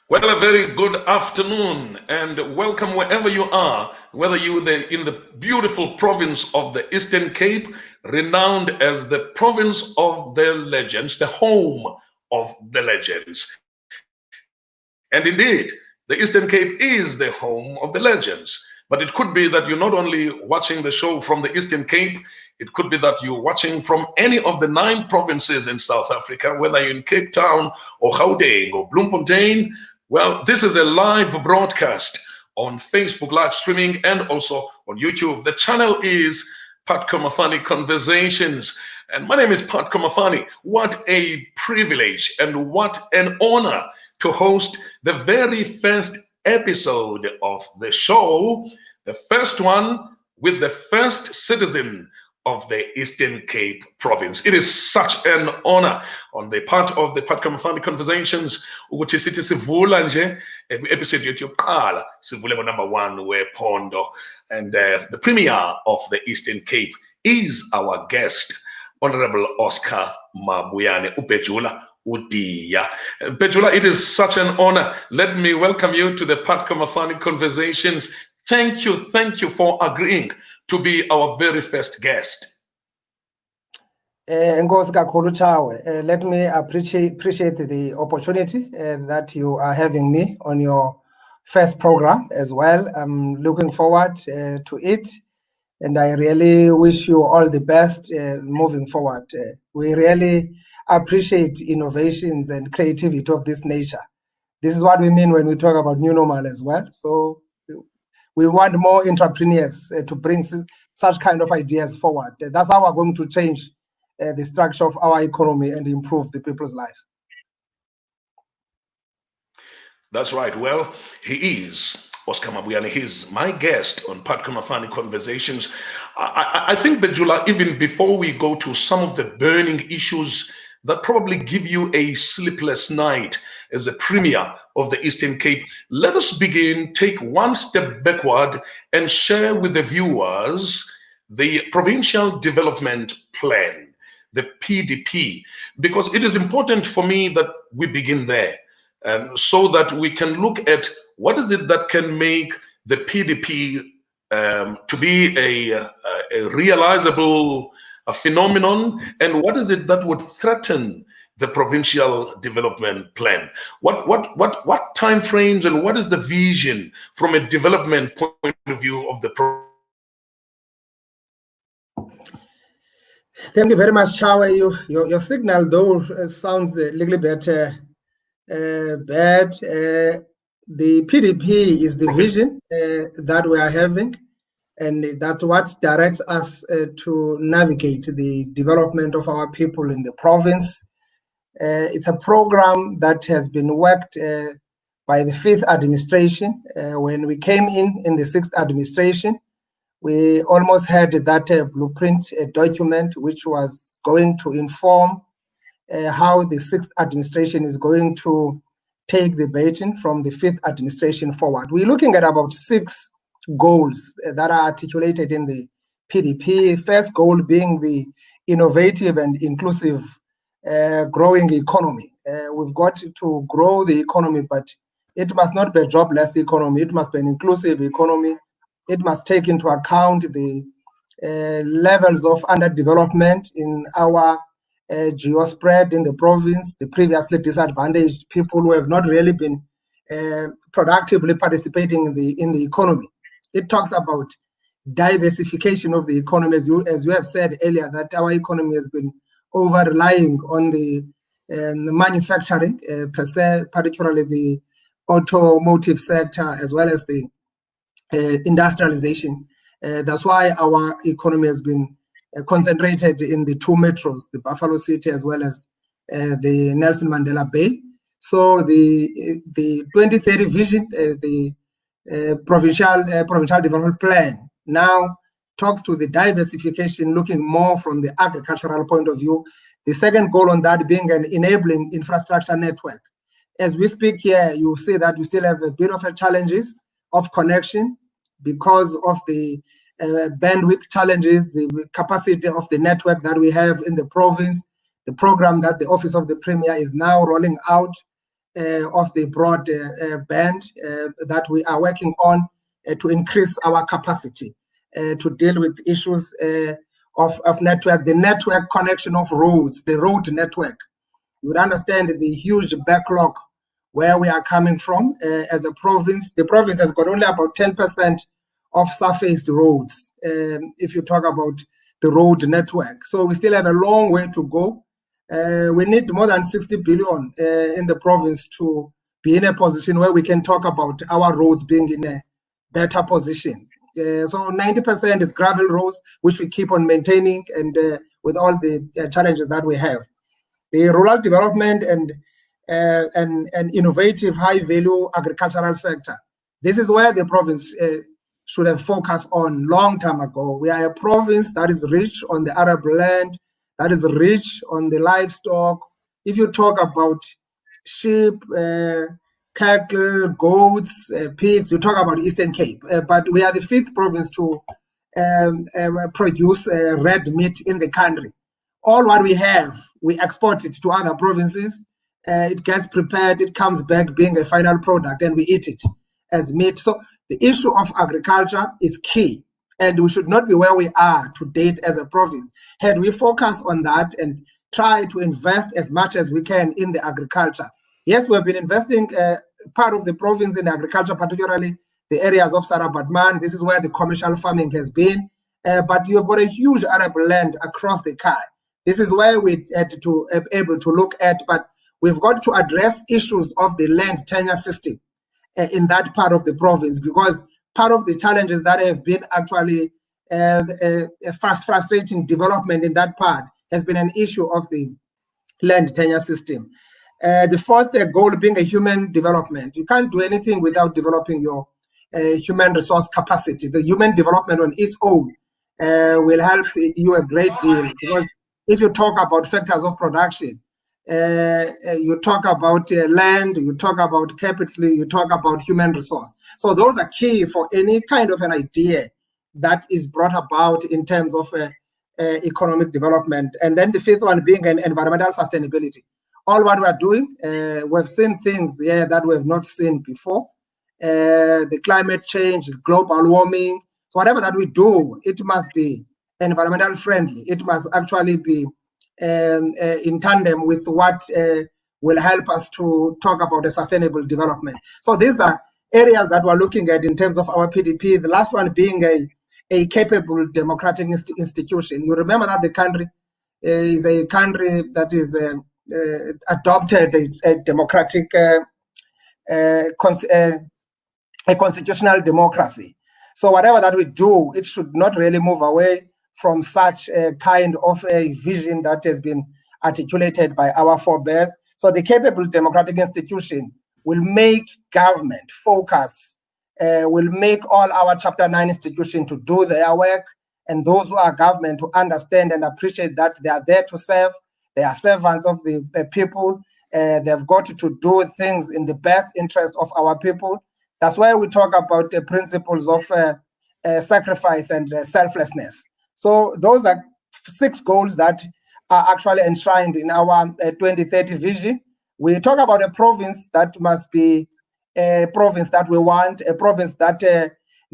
Well, a very good afternoon and welcome wherever you are, whether you're in the beautiful province of the Eastern Cape, renowned as the province of the legends, the home of the legends. And indeed, the Eastern Cape is the home of the legends. But it could be that you're not only watching the show from the Eastern Cape, it could be that you're watching from any of the 9 provinces in South Africa, whether you're in Cape Town or Gauteng or Bloemfontein. Well, this is a live broadcast on Facebook live streaming and also on YouTube. The channel is Putco Mafani Conversations. And my name is Putco Mafani. What a privilege and what an honor to host the very first episode of the show, the first one with the first citizen of the Eastern Cape province. It is such an honor on the part of the Putco Mafani Conversations ukuthi sithi sivula nje episode yethu yokuqala sivule number 1 wePhondo, and the premier of the Eastern Cape is our guest, Honorable Oscar Mabuyane Upejula Udia. Pejula, it is such an honor. Let me welcome you to the Putco Mafani Conversations. Thank you for agreeing to be our very first guest. Let me appreciate the opportunity that you are having me on your first program as well. I'm looking forward to it, and I really wish you all the best moving forward. We really appreciate innovations and creativity of this nature. This is what we mean when we talk about new normal as well. So we want more entrepreneurs to bring such kind of ideas forward. That's how we're going to change the structure of our economy and improve the people's lives. That's right. Well, he is Oscar Mabuyane. He's my guest on Putco Mafani Conversations. I think, Bejula, even before we go to some of the burning issues that probably give you a sleepless night as the premier of the Eastern Cape, let us begin, take one step backward and share with the viewers the Provincial Development Plan, the PDP, because it is important for me that we begin there, so that we can look at what is it that can make the PDP to be a realizable phenomenon, and what is it that would threaten the Provincial Development Plan? What time frames and what is the vision from a development point of view of the Thank you very much, Chawe. Your signal, though, sounds a little bit bad. The PDP is the vision that we are having, and that's what directs us to navigate the development of our people in the province. It's a program that has been worked by the 5th administration. When we came in the 6th administration, we almost had that blueprint document, which was going to inform how the 6th administration is going to take the baton from the 5th administration forward. We're looking at about 6 goals that are articulated in the PDP. First goal being the innovative and inclusive growing economy. We've got to grow the economy, but it must not be a jobless economy. It must be an inclusive economy. It must take into account the levels of underdevelopment in our geo-spread in the province, the previously disadvantaged people who have not really been productively participating in the economy. It talks about diversification of the economy, as you have said earlier, that our economy has been over-relying on the manufacturing per se, particularly the automotive sector, as well as the industrialization. That's why our economy has been concentrated in the 2 metros, the Buffalo City as well as the Nelson Mandela Bay. So the 2030 vision, the provincial development plan now talks to the diversification, looking more from the agricultural point of view. The second goal on that being an enabling infrastructure network. As we speak here, you see that we still have a bit of challenges of connection because of the bandwidth challenges, the capacity of the network that we have in the province. The program that the Office of the Premier is now rolling out of the broad band that we are working on to increase our capacity to deal with issues of network, the network connection of roads, the road network. You would understand the huge backlog where we are coming from as a province. The province has got only about 10% of surfaced roads, if you talk about the road network. So we still have a long way to go. We need more than 60 billion in the province to be in a position where we can talk about our roads being in a better position. So 90% is gravel roads, which we keep on maintaining, and with all the challenges that we have. The rural development and innovative high-value agricultural sector. This is where the province should have focused on long time ago. We are a province that is rich on the arable land, that is rich on the livestock. If you talk about sheep, cattle, goats, pigs, you talk about Eastern Cape. But we are the 5th province to produce red meat in the country. All what we have, we export it to other provinces. It gets prepared, it comes back being a final product, and we eat it as meat. So the issue of agriculture is key, and we should not be where we are to date as a province. Had we focus on that and try to invest as much as we can in the agriculture. Yes, we have been investing part of the province in agriculture, particularly the areas of Sarabatman. This is where the commercial farming has been. But you have got a huge arable land across the Kai. This is where we had to be able to look at, but we've got to address issues of the land tenure system in that part of the province, because part of the challenges that have been actually frustrating development in that part has been an issue of the land tenure system. The 4th goal being a human development. You can't do anything without developing your human resource capacity. The human development on its own will help you a great deal, because if you talk about factors of production, you talk about land, you talk about capital, you talk about human resource. So those are key for any kind of an idea that is brought about in terms of economic development. And then the 5th one being an environmental sustainability. All what we are doing, we've seen things that we have not seen before. The climate change, global warming. So whatever that we do, it must be environmental friendly. It must actually be in tandem with what will help us to talk about a sustainable development. So these are areas that we're looking at in terms of our PDP. The last one being a capable democratic institution. You remember that the country is a country that is adopted a democratic, a constitutional democracy. So whatever that we do, it should not really move away from such a kind of a vision that has been articulated by our forebears. So the capable democratic institution will make government focus, will make all our Chapter 9 institutions to do their work, and those who are government to understand and appreciate that they are there to serve. They are servants of the people. They've got to do things in the best interest of our people. That's why we talk about the principles of sacrifice and selflessness. So those are 6 goals that are actually enshrined in our 2030 vision. We talk about a province that must be a province that we want, a province that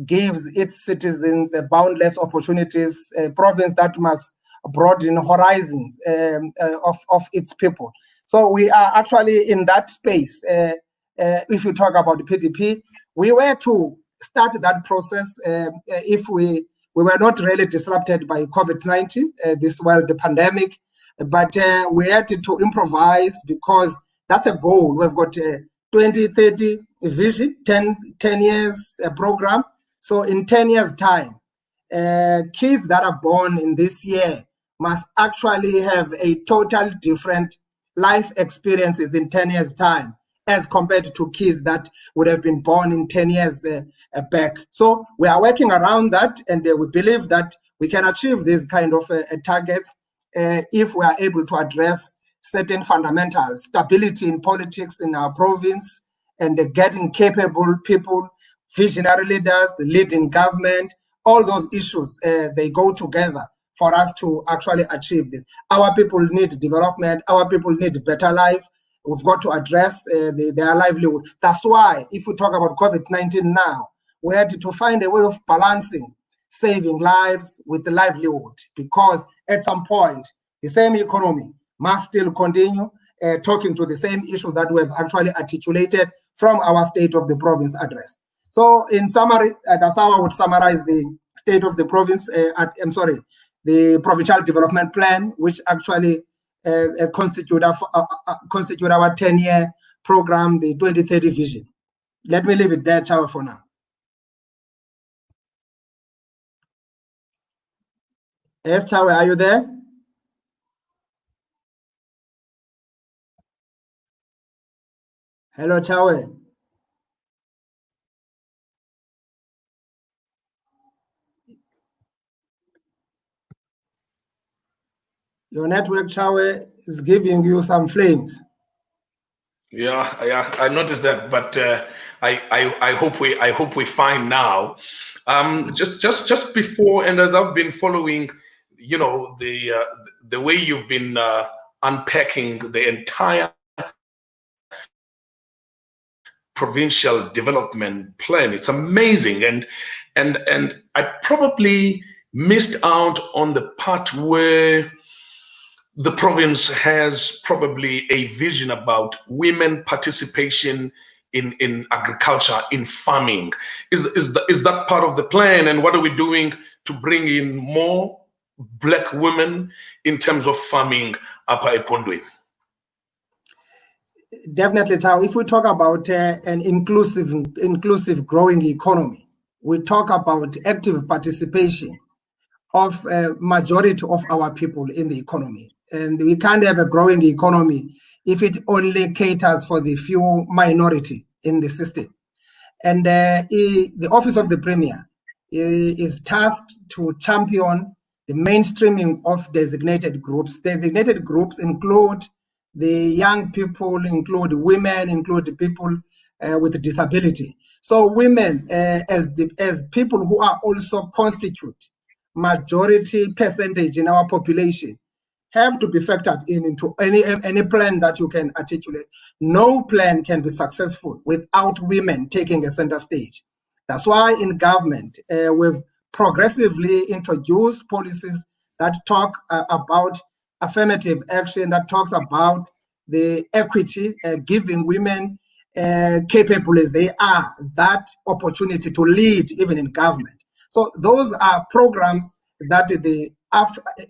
gives its citizens boundless opportunities, a province that must broaden horizons of its people. So we are actually in that space. If you talk about the PDP, we were to start that process if we were not really disrupted by COVID-19, the pandemic, but we had to improvise, because that's a goal. We've got a 2030 vision, 10 years program. So in 10 years' time, kids that are born in this year must actually have a total different life experiences in 10 years' time as compared to kids that would have been born in 10 years back. So we are working around that, and we believe that we can achieve these kind of targets if we are able to address certain fundamentals, stability in politics in our province, and getting capable people, visionary leaders, leading government. All those issues, they go together for us to actually achieve this. Our people need development. Our people need better life. We've got to address their livelihood. That's why, if we talk about COVID-19 now, we had to find a way of balancing saving lives with the livelihood, because at some point, the same economy must still continue talking to the same issues that we have actually articulated from our State of the Province address. So in summary, that's how I would summarize the State of the Province, the Provincial Development Plan, which actually constitute our 10-year program, the 2030 vision. Let me leave it there, Chawa, for now. Yes, Chawa, are you there? Hello, Chawa. Your network, Chawe, is giving you some flames. Yeah, I noticed that, but I hope we find now. Just before, and as I've been following, the way you've been unpacking the entire provincial development plan, it's amazing, and I probably missed out on the part where the province has probably a vision about women participation in agriculture, in farming. Is that part of the plan? And what are we doing to bring in more Black women in terms of farming up at Pondwe? Definitely, Tao. If we talk about an inclusive growing economy, we talk about active participation of a majority of our people in the economy. And we can't have a growing economy if it only caters for the few minority in the system. And the Office of the Premier is tasked to champion the mainstreaming of designated groups. Designated groups include the young people, include women, include people with disability. So women, as people who are also constitute majority percentage in our population, have to be factored into any plan that you can articulate. No plan can be successful without women taking a center stage. That's why in government, we've progressively introduced policies that talk about affirmative action, that talks about the equity, giving women capable as they are, that opportunity to lead even in government. So those are programs that the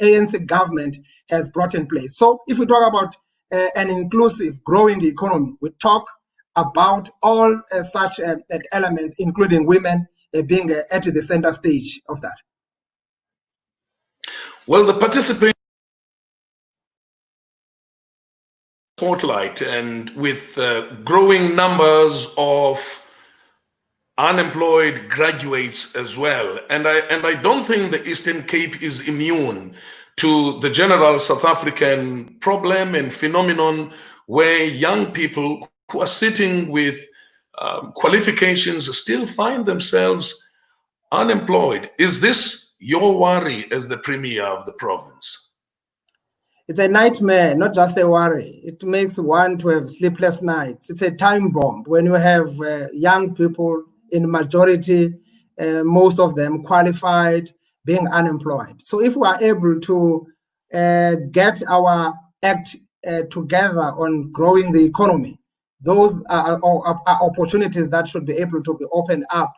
ANC government has brought in place. So if we talk about an inclusive, growing economy, we talk about all such elements, including women being at the center stage of that. Well, the participation spotlight, and with growing numbers of unemployed graduates as well. And I don't think the Eastern Cape is immune to the general South African problem and phenomenon where young people who are sitting with qualifications still find themselves unemployed. Is this your worry as the Premier of the province? It's a nightmare, not just a worry. It makes one to have sleepless nights. It's a time bomb when you have young people in majority, most of them qualified, being unemployed. So if we are able to get our act together on growing the economy, those are opportunities that should be able to be opened up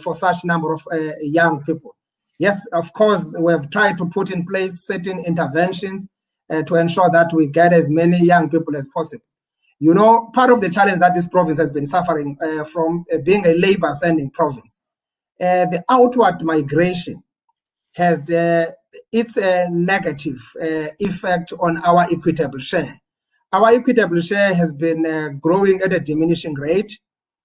for such number of young people. Yes, of course, we have tried to put in place certain interventions to ensure that we get as many young people as possible. You know, part of the challenge that this province has been suffering from being a labor-sending province, the outward migration has its negative effect on our equitable share. Our equitable share has been growing at a diminishing rate,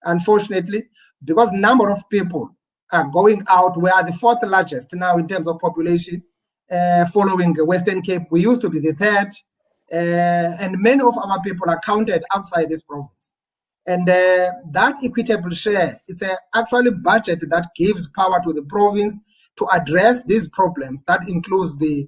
unfortunately, because number of people are going out. We are the fourth largest now in terms of population, following the Western Cape. We used to be the third, and many of our people are counted outside this province. And that equitable share is actually a budget that gives power to the province to address these problems. That includes the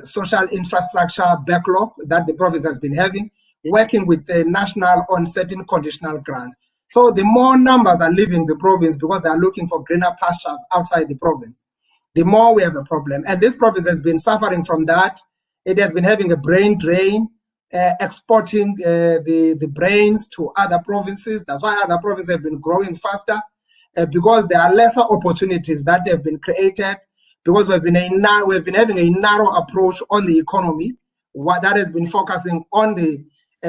social infrastructure backlog that the province has been having. working with the national on certain conditional grants. So the more numbers are leaving the province because they are looking for greener pastures outside the province, the more we have a problem. And this province has been suffering from that. It has been having a brain drain, exporting the brains to other provinces. That's why other provinces have been growing faster, because there are lesser opportunities that have been created, because we've been having a narrow approach on the economy, that has been focusing on the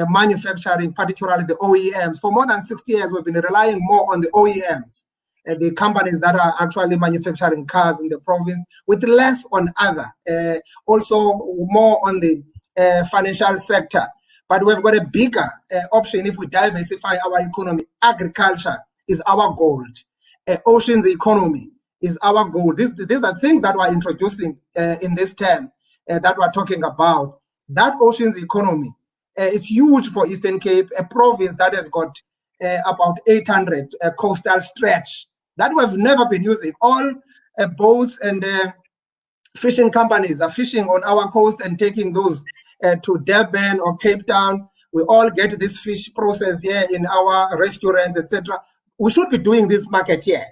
manufacturing, particularly the OEMs. For more than 60 years, we've been relying more on the OEMs, the companies that are actually manufacturing cars in the province, with less on other, also more on the financial sector. But we've got a bigger option if we diversify our economy. Agriculture is our gold. Oceans economy is our gold. These are things that we're introducing in this term that we're talking about. That oceans economy is huge for Eastern Cape, a province that has got about 800 coastal stretch that we've never been using. All boats and fishing companies are fishing on our coast and taking those to Durban or Cape Town. We all get this fish processed here in our restaurants, etc. We should be doing this market here.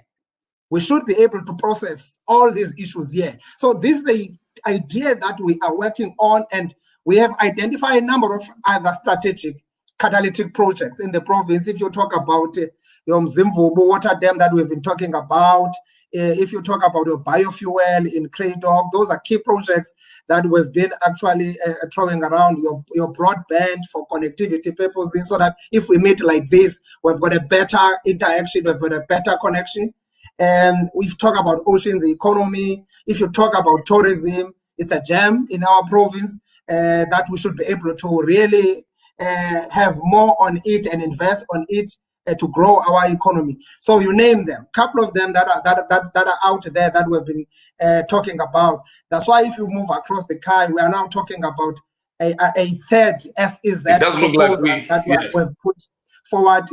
We should be able to process all these issues here. So this is the idea that we are working on, and we have identified a number of other strategic catalytic projects in the province. If you talk about your Mzimvubu water dam that we've been talking about, if you talk about your biofuel in Craydog, those are key projects that we've been actually throwing around, your broadband for connectivity purposes, so that if we meet like this, we've got a better interaction, we've got a better connection. And we've talked about oceans economy. If you talk about tourism, it's a gem in our province that we should be able to really have more on it and invest on it to grow our economy. So you name them, a couple of them that are out there that we've been talking about. That's why if you move across the Kai, we are now talking about a third SEZ proposal that we've put forward,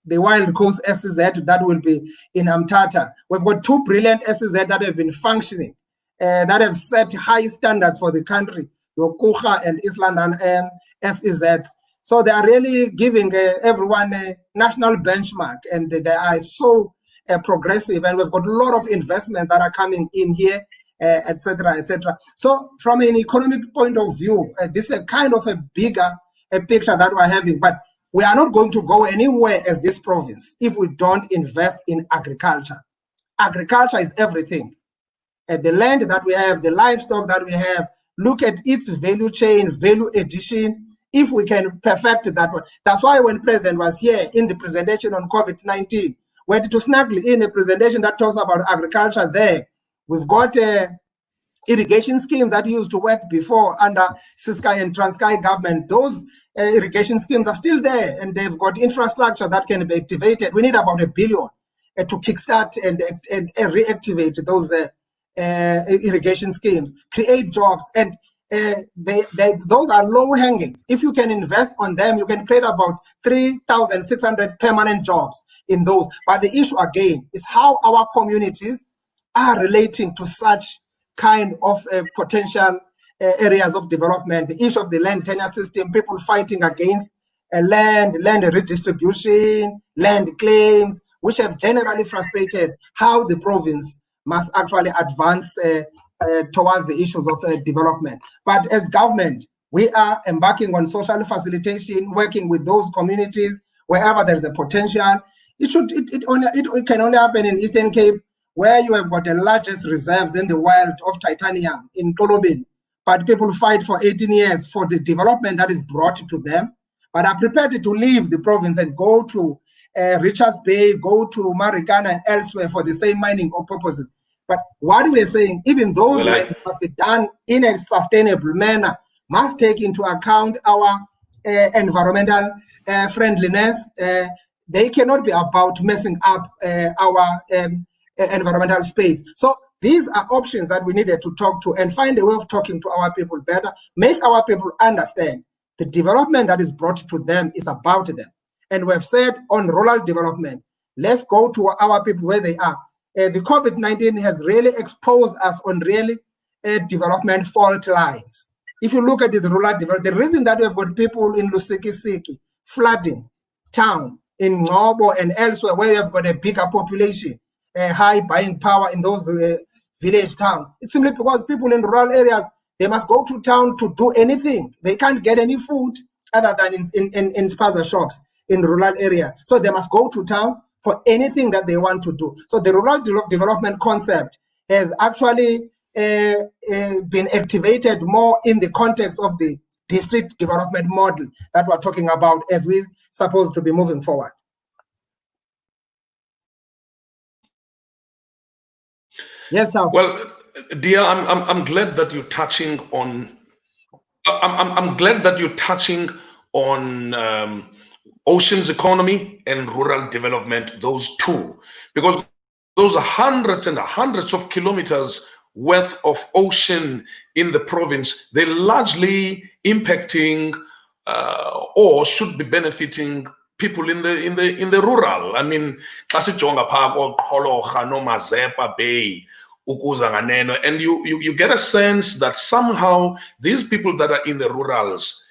the Wild Coast SEZ that will be in Amtata. We've got two brilliant SEZ that have been functioning, that have set high standards for the country, your Kucha and Island and SEZs. So they are really giving everyone a national benchmark, and they are so progressive, and we've got a lot of investments that are coming in here, etc., etc. So from an economic point of view, this is a kind of a bigger picture that we're having, but we are not going to go anywhere as this province if we don't invest in agriculture. Agriculture is everything. The land that we have, the livestock that we have, look at its value chain, value addition, if we can perfect that one. That's why when President was here in the presentation on COVID-19, we had to snugly in a presentation that talks about agriculture there. We've got irrigation schemes that used to work before under Ciskai and Transkei government. Those irrigation schemes are still there, and they've got infrastructure that can be activated. We need about $1 billion to kickstart and reactivate those irrigation schemes, create jobs, and those are low hanging. If you can invest on them, you can create about 3,600 permanent jobs in those. But the issue again is how our communities are relating to such kind of potential areas of development. The issue of the land tenure system, people fighting against land redistribution, land claims, which have generally frustrated how the province must actually advance towards the issues of development. But as government, we are embarking on social facilitation, working with those communities wherever there's a potential. It can only happen in Eastern Cape, where you have got the largest reserves in the world of titanium in Kolobin. But people fight for 18 years for the development that is brought to them, but are prepared to leave the province and go to Richards Bay, go to Marikana and elsewhere for the same mining purposes. But what we're saying, even those mines must be done in a sustainable manner, must take into account our environmental friendliness. They cannot be about messing up our environmental space. So these are options that we needed to talk to and find a way of talking to our people better, make our people understand the development that is brought to them is about them. And we've said on rural development, let's go to our people where they are. The COVID-19 has really exposed us on really development fault lines. If you look at the rural development, the reason that we have got people in Lusikisiki flooding town, in Ngobo and elsewhere where you have got a bigger population, high buying power in those village towns, it's simply because people in rural areas, they must go to town to do anything. They can't get any food other than in spaza shops in rural area. So they must go to town for anything that they want to do. So the rural development concept has actually been activated more in the context of the district development model that we're talking about as we're supposed to be moving forward. Yes, sir. Well, dear, I'm glad that you're touching on. I'm glad that you're touching on oceans economy and rural development, those two, because those are hundreds and hundreds of kilometers worth of ocean in the province. They're largely impacting or should be benefiting people in the rural. I mean, Kasijonga Park or Kolocha no Mazepa Bay. And you get a sense that somehow these people that are in the rurals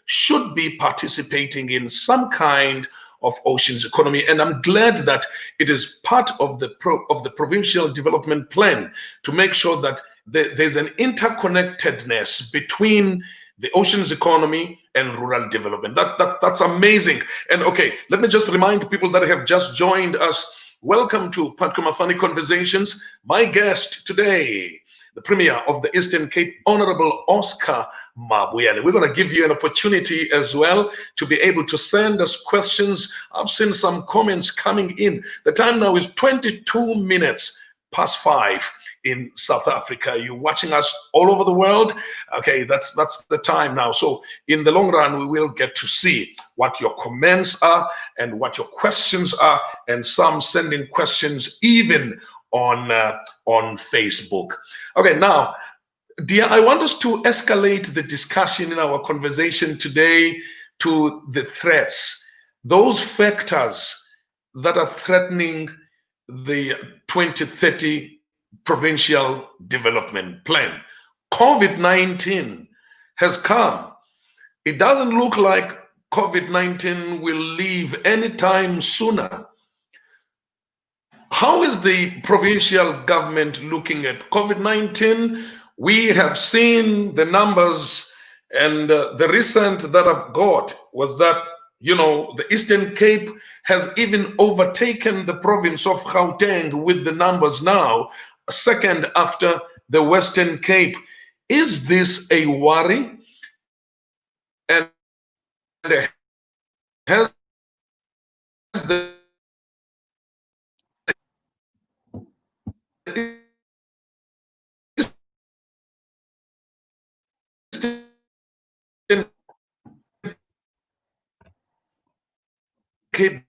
should be participating in some kind of oceans economy. And I'm glad that it is part of the provincial development plan to make sure that there's an interconnectedness between the oceans economy and rural development. That's amazing. And okay, let me just remind people that have just joined us. Welcome to Putco Mafani Conversations. My guest today, the Premier of the Eastern Cape, Honorable Oscar Mabuyane. We're going to give you an opportunity as well to be able to send us questions. I've seen some comments coming in. The time now is 22 minutes past 5 in South Africa. You're watching us all over the world. Okay, that's the time now. So in the long run, we will get to see what your comments are and what your questions are, and some sending questions even on Facebook. Okay, now, dear, I want us to escalate the discussion in our conversation today to the threats, those factors that are threatening the 2030 provincial development plan. COVID-19 has come. It doesn't look like COVID-19 will leave anytime sooner. How is the provincial government looking at COVID-19? We have seen the numbers, and the recent that I've got was that, you know, the Eastern Cape has even overtaken the province of Gauteng with the numbers now, second after the Western Cape. Is this a worry? And has the Eastern Cape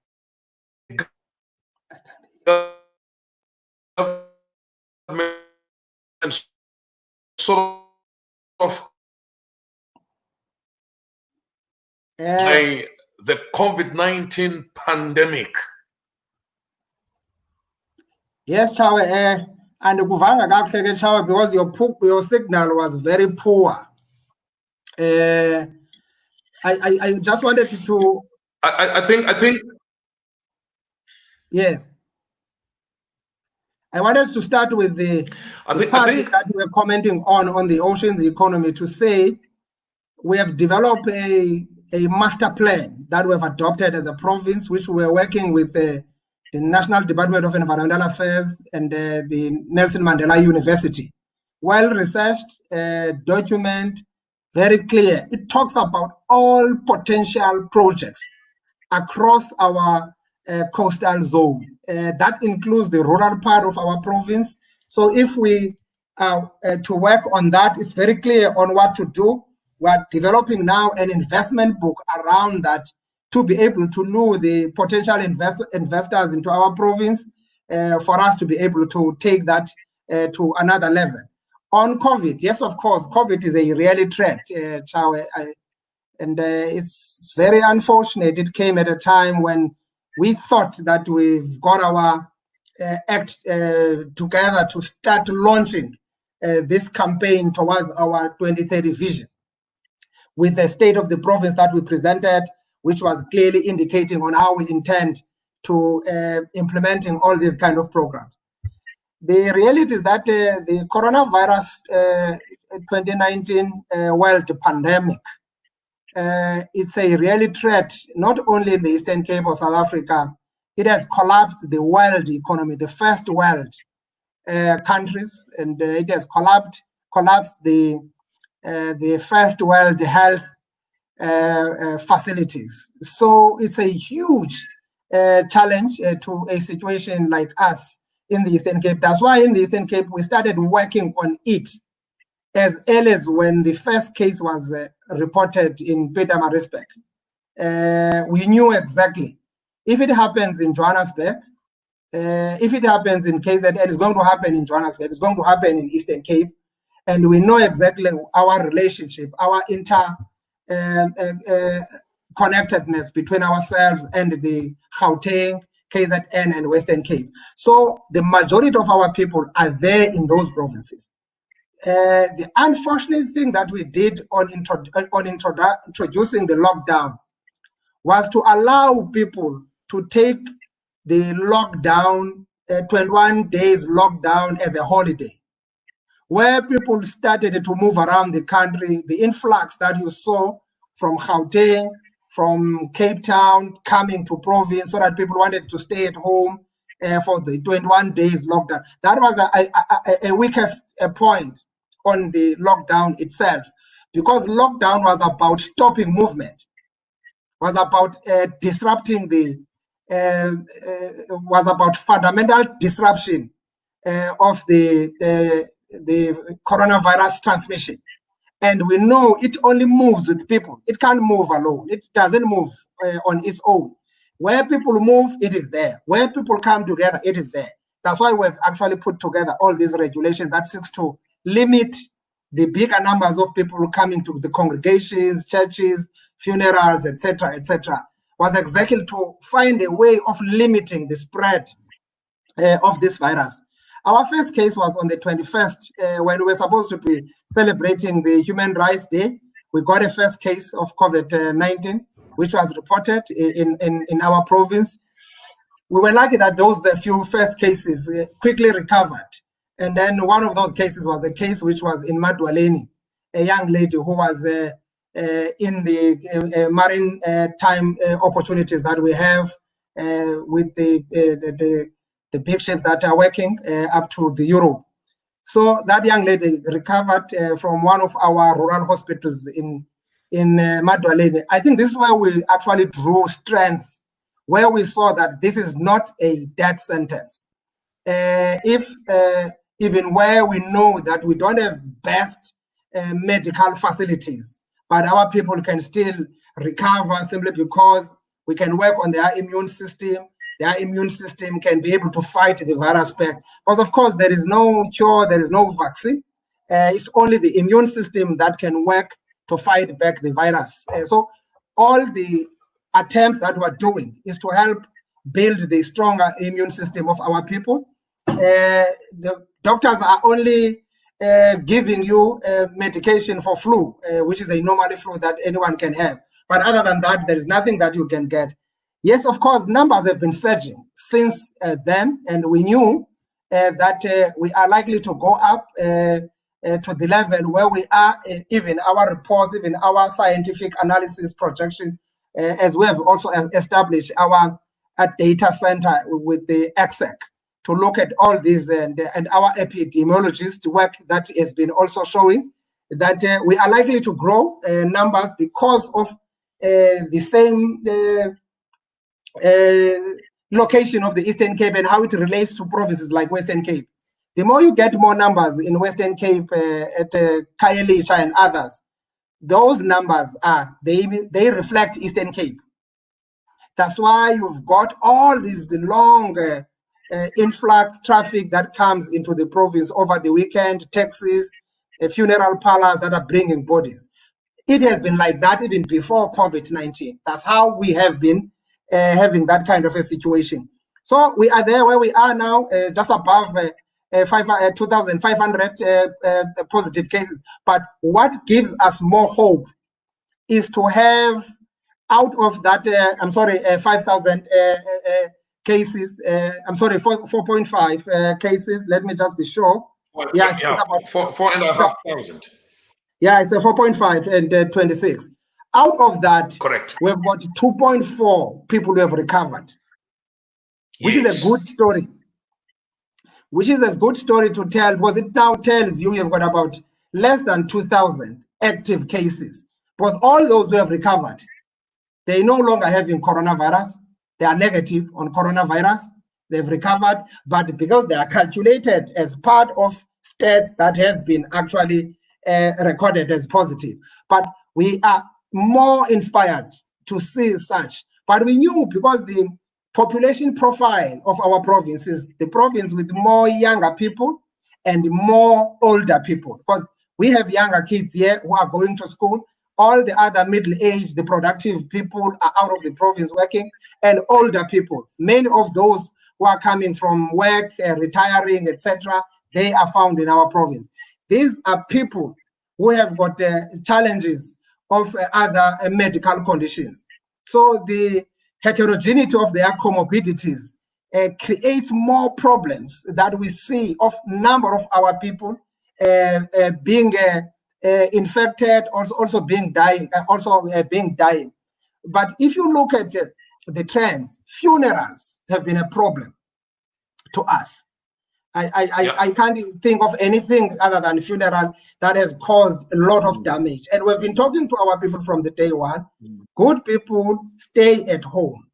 government sort of the COVID-19 pandemic? Yes, Chawe, and kuvanga kakuhle Chawe, because your signal was very poor. I just wanted to. I think. Yes. I wanted to start with the part that we're commenting on the oceans economy, to say we have developed a master plan that we have adopted as a province, which we're working with the National Department of Environmental Affairs and the Nelson Mandela University. Well-researched document, very clear. It talks about all potential projects across our coastal zone. That includes the rural part of our province. So if we to work on that, it's very clear on what to do. We're developing now an investment book around that to be able to lure the potential investors into our province for us to be able to take that to another level. On COVID, yes, of course, COVID is a real threat, Chawe, and it's very unfortunate. It came at a time when we thought that we've got our act together to start launching this campaign towards our 2030 vision, with the state of the province that we presented, which was clearly indicating on how we intend to implementing all these kind of programs. The reality is that the coronavirus 2019 world pandemic, it's a really threat, not only in the Eastern Cape or South Africa. It has collapsed the world economy, the first world countries, and it has collapsed the first world health facilities. So it's a huge challenge to a situation like us in the Eastern Cape. That's why in the Eastern Cape, we started working on it as early as when the first case was reported in Pietermaritzburg. We knew exactly if it happens in Johannesburg, if it happens in KZN, it's going to happen in Johannesburg, it's going to happen in Eastern Cape, and we know exactly our relationship, our connectedness between ourselves and the Gauteng, KZN, and Western Cape. So the majority of our people are there in those provinces. The unfortunate thing that we did on introducing the lockdown was to allow people to take the lockdown, 21 days lockdown, as a holiday, where people started to move around the country. The influx that you saw from Gauteng, from Cape Town, coming to province, so that people wanted to stay at home for the 21 days lockdown. That was a weakest point on the lockdown itself, because lockdown was about stopping movement, was about disrupting was about fundamental disruption of the coronavirus transmission. And we know it only moves with people. It can't move alone. It doesn't move on its own. Where people move, it is there. Where people come together, it is there. That's why we've actually put together all these regulations that seeks to limit the bigger numbers of people coming to the congregations, churches, funerals, etc., was exactly to find a way of limiting the spread of this virus. Our first case was on the 21st, when we were supposed to be celebrating the Human Rights Day. We got a first case of COVID-19, which was reported in our province. We were lucky that those few first cases quickly recovered. And then one of those cases was a case which was in Mabuyane, a young lady who was in the maritime opportunities that we have with the big ships that are working up to the Europe. So that young lady recovered from one of our rural hospitals in Mabuyane. I think this is where we actually drew strength, where we saw that this is not a death sentence. If even where we know that we don't have best medical facilities, but our people can still recover simply because we can work on their immune system. Their immune system can be able to fight the virus back. Because of course, there is no cure, there is no vaccine. It's only the immune system that can work to fight back the virus. So all the attempts that we're doing is to help build the stronger immune system of our people. The doctors are only giving you medication for flu, which is a normal flu that anyone can have. But other than that, there is nothing that you can get. Yes, of course, numbers have been surging since then, and we knew that we are likely to go up to the level where we are, even our reports, even our scientific analysis projection, as we have also established our data center with the EXEC to look at all these, and our epidemiologist work that has been also showing that we are likely to grow numbers because of the same location of the Eastern Cape and how it relates to provinces like Western Cape. The more you get more numbers in Western Cape, at Khayelitsha and others, those numbers they reflect Eastern Cape. That's why you've got all these long influx traffic that comes into the province over the weekend, taxis, funeral parlors that are bringing bodies. It has been like that even before COVID-19. That's how we have been having that kind of a situation. So we are there where we are now, just above 2,500 positive cases. But what gives us more hope is to have, out of that, 5,000 cases, 4.5 cases, let me just be sure. Yes, it's about 4,500. Yeah, it's a 4.5 and 26. Out of that, correct, we've got 2.4 people who have recovered, which is a good story. Which is a good story to tell, because it now tells you you've got about less than 2,000 active cases. Because all those who have recovered, they no longer having coronavirus. They are negative on coronavirus. They've recovered, but because they are calculated as part of stats that has been actually recorded as positive. But we are more inspired to see such. But we knew, because the population profile of our province is the province with more younger people and more older people, because we have younger kids here who are going to school. All the other middle-aged, the productive people are out of the province working, and older people, many of those who are coming from work, retiring, etc., they are found in our province. These are people who have got challenges of other medical conditions. So the heterogeneity of their comorbidities creates more problems that we see of number of our people being infected, also being dying, But if you look at the trends, funerals have been a problem to us. I can't think of anything other than funeral that has caused a lot of damage. And we've been talking to our people from the day one. Good people, stay at home.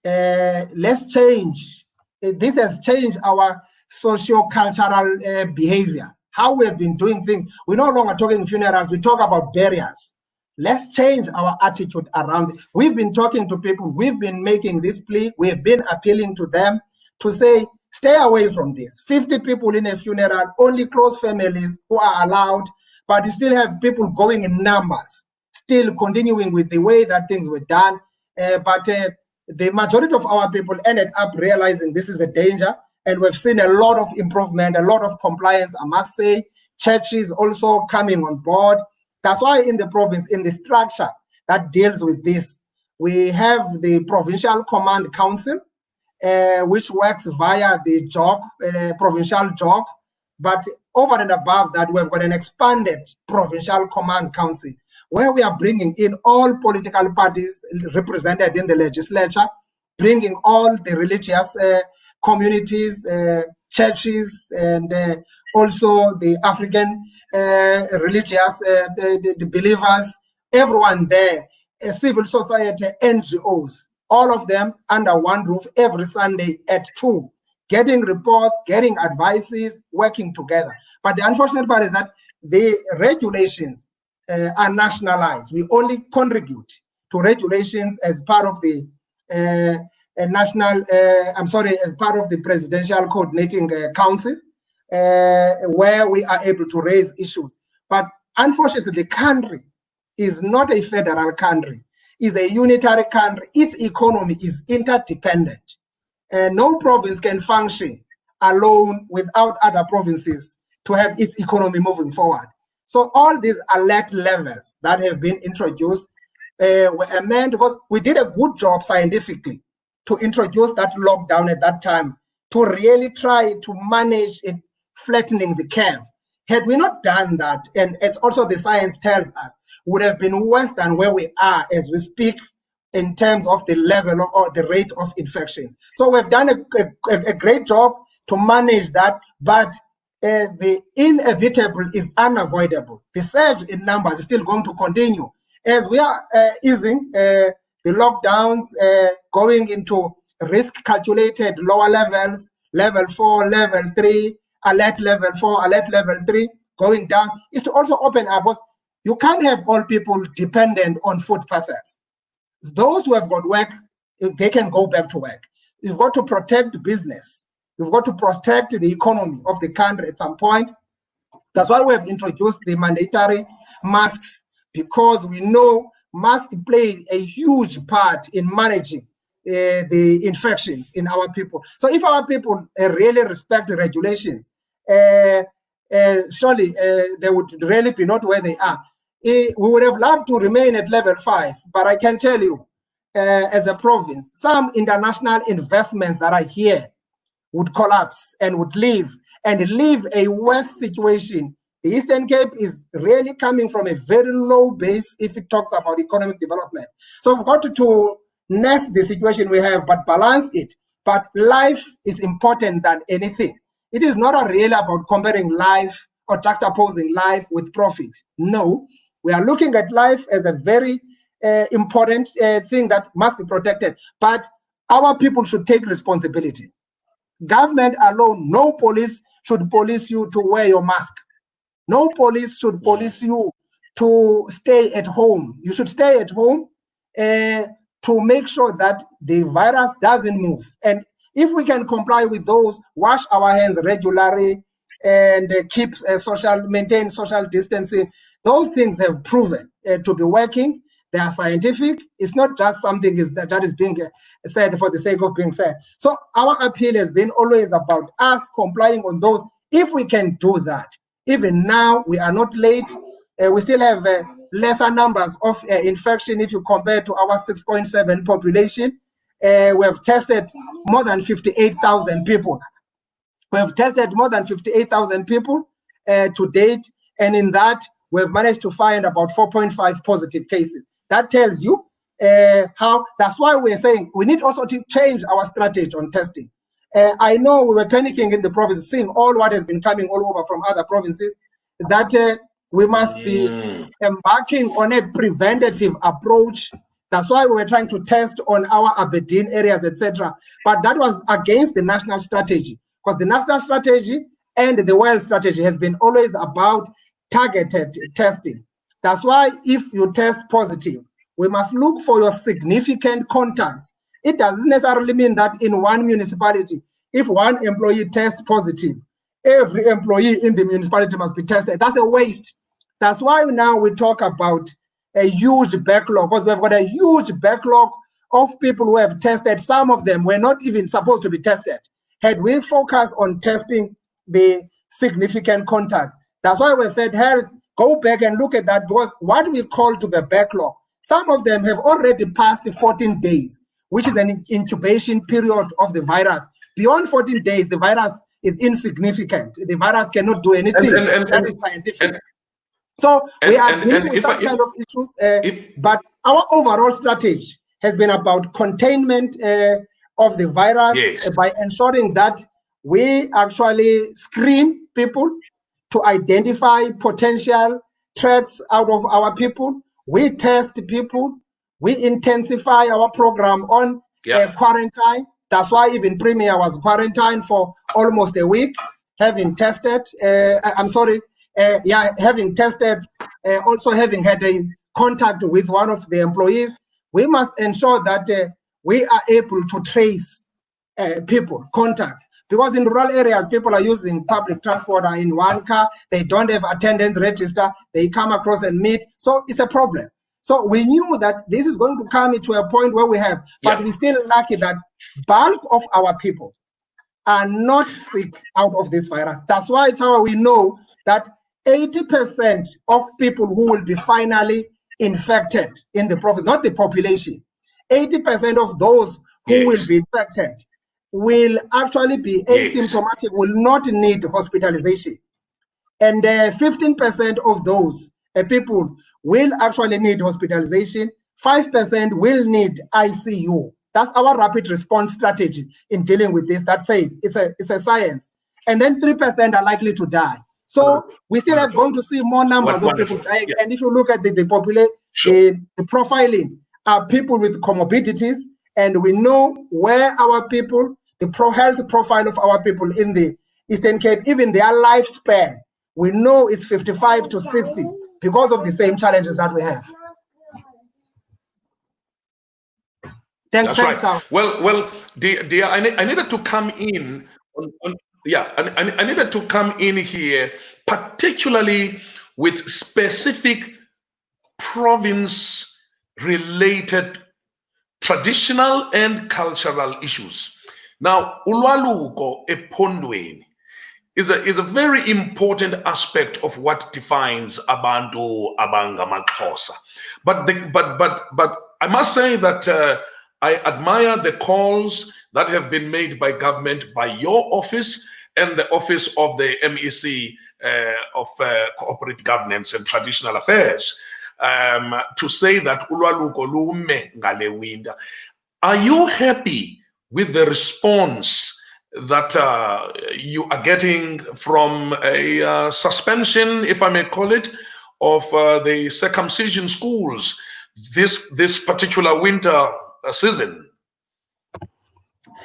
Let's change. This has changed our socio-cultural behavior. How we have been doing things. We're no longer talking funerals, we talk about burials. Let's change our attitude around it. We've been talking to people, we've been making this plea, we've been appealing to them to say, stay away from this. 50 people in a funeral, only close families who are allowed, but you still have people going in numbers, still continuing with the way that things were done. But the majority of our people ended up realizing this is a danger, and we've seen a lot of improvement, a lot of compliance, I must say. Churches also coming on board. That's why in the province, in the structure that deals with this, we have the Provincial Command Council, which works via the JOC, provincial JOC. But over and above that, we've got an expanded Provincial Command Council, where we are bringing in all political parties represented in the legislature, bringing all the religious communities, churches, and also the African religious, the believers, everyone there, civil society, NGOs, all of them under one roof every Sunday at 2, getting reports, getting advices, working together. But the unfortunate part is that the regulations are nationalized. We only contribute to regulations as part of the as part of the Presidential Coordinating Council, where we are able to raise issues. But unfortunately, the country is not a federal country. Is a unitary country. Its economy is interdependent. No province can function alone without other provinces to have its economy moving forward. So all these alert levels that have been introduced were amended because we did a good job scientifically to introduce that lockdown at that time to really try to manage it, flattening the curve. Had we not done that, and it's also the science tells us, would have been worse than where we are as we speak in terms of the level or the rate of infections. So we've done a great job to manage that, but the inevitable is unavoidable. The surge in numbers is still going to continue as we are easing the lockdowns, going into risk-calculated lower levels, level 4, level 3, alert level 4, alert level 3, going down, is to also open up. You can't have all people dependent on food parcels. Those who have got work, they can go back to work. You've got to protect business. You've got to protect the economy of the country at some point. That's why we have introduced the mandatory masks, because we know masks play a huge part in managing the infections in our people. So if our people really respect the regulations surely they would really be not where they are. We would have loved to remain at level 5, but I can tell you, as a province, some international investments that are here would collapse and would leave a worse situation. The Eastern Cape is really coming from a very low base if it talks about economic development. So we've got to nest the situation we have, but balance it. But life is important than anything. It is not really about comparing life or juxtaposing life with profit. No, we are looking at life as a very important thing that must be protected. But our people should take responsibility. Government alone, no police should police you to wear your mask. No police should police you to stay at home. You should stay at home to make sure that the virus doesn't move. And if we can comply with those, wash our hands regularly and maintain social distancing, those things have proven to be working. They are scientific. It's not just something that is being said for the sake of being said. So our appeal has been always about us complying on those. If we can do that, even now we are not late. We still have lesser numbers of infection if you compare to our 6.7 population. We have tested more than 58,000 people. We have tested more than 58,000 people to date, and in that we have managed to find about 4.5 positive cases. That tells you how. That's why we're saying we need also to change our strategy on testing. I know we were panicking in the province, seeing all what has been coming all over from other provinces, that we must be embarking on a preventative approach. That's why we were trying to test on our Aberdeen areas, etc. But that was against the national strategy, because the national strategy and the world strategy has been always about targeted testing. That's why if you test positive, we must look for your significant contacts. It doesn't necessarily mean that in one municipality, if one employee tests positive, every employee in the municipality must be tested. That's a waste. That's why now we talk about a huge backlog, because we've got a huge backlog of people who have tested. Some of them were not even supposed to be tested. Had we focused on testing the significant contacts, that's why we've said, health, go back and look at that, because what we call to the backlog, some of them have already passed the 14 days, which is an incubation period of the virus. Beyond 14 days, the virus is insignificant. The virus cannot do anything. That is scientific. So we are dealing with that kind of issues, but our overall strategy has been about containment of the virus by ensuring that we actually screen people to identify potential threats out of our people. We test people. We intensify our program on quarantine. That's why even Premier was quarantined for almost a week, having tested. Having tested, also having had a contact with one of the employees. We must ensure that we are able to trace people, contacts. Because in rural areas, people are using public transport, are in one car, they don't have attendance register, they come across and meet. So it's a problem. So we knew that this is going to come to a point where we have, but we still lucky that bulk of our people are not sick out of this virus. That's why we know that 80% of people who will be finally infected in the province, not the population, 80% of those who will be infected will actually be asymptomatic, will not need hospitalization. And 15% of those people will actually need hospitalization. 5% will need ICU. That's our rapid response strategy in dealing with this. That says it's a science. And then 3% are likely to die. So we still are going to see more numbers of people dying. And if you look at the population, the profiling are people with comorbidities, and we know where our people, the health profile of our people in the Eastern Cape, even their lifespan, we know is 55 to 60 because of the same challenges that we have. That's right. Well, I needed to come in I needed to come in here, particularly with specific province-related traditional and cultural issues. Now, ulwaluko ephondweni is a very important aspect of what defines abantu abangamaXhosa. But I must say that I admire the calls that have been made by government, by your office and the office of the MEC of Corporate Governance and Traditional Affairs, to say that ulwaluko lume ngale winter. Are you happy with the response that you are getting from a suspension, if I may call it, of the circumcision schools this particular winter season?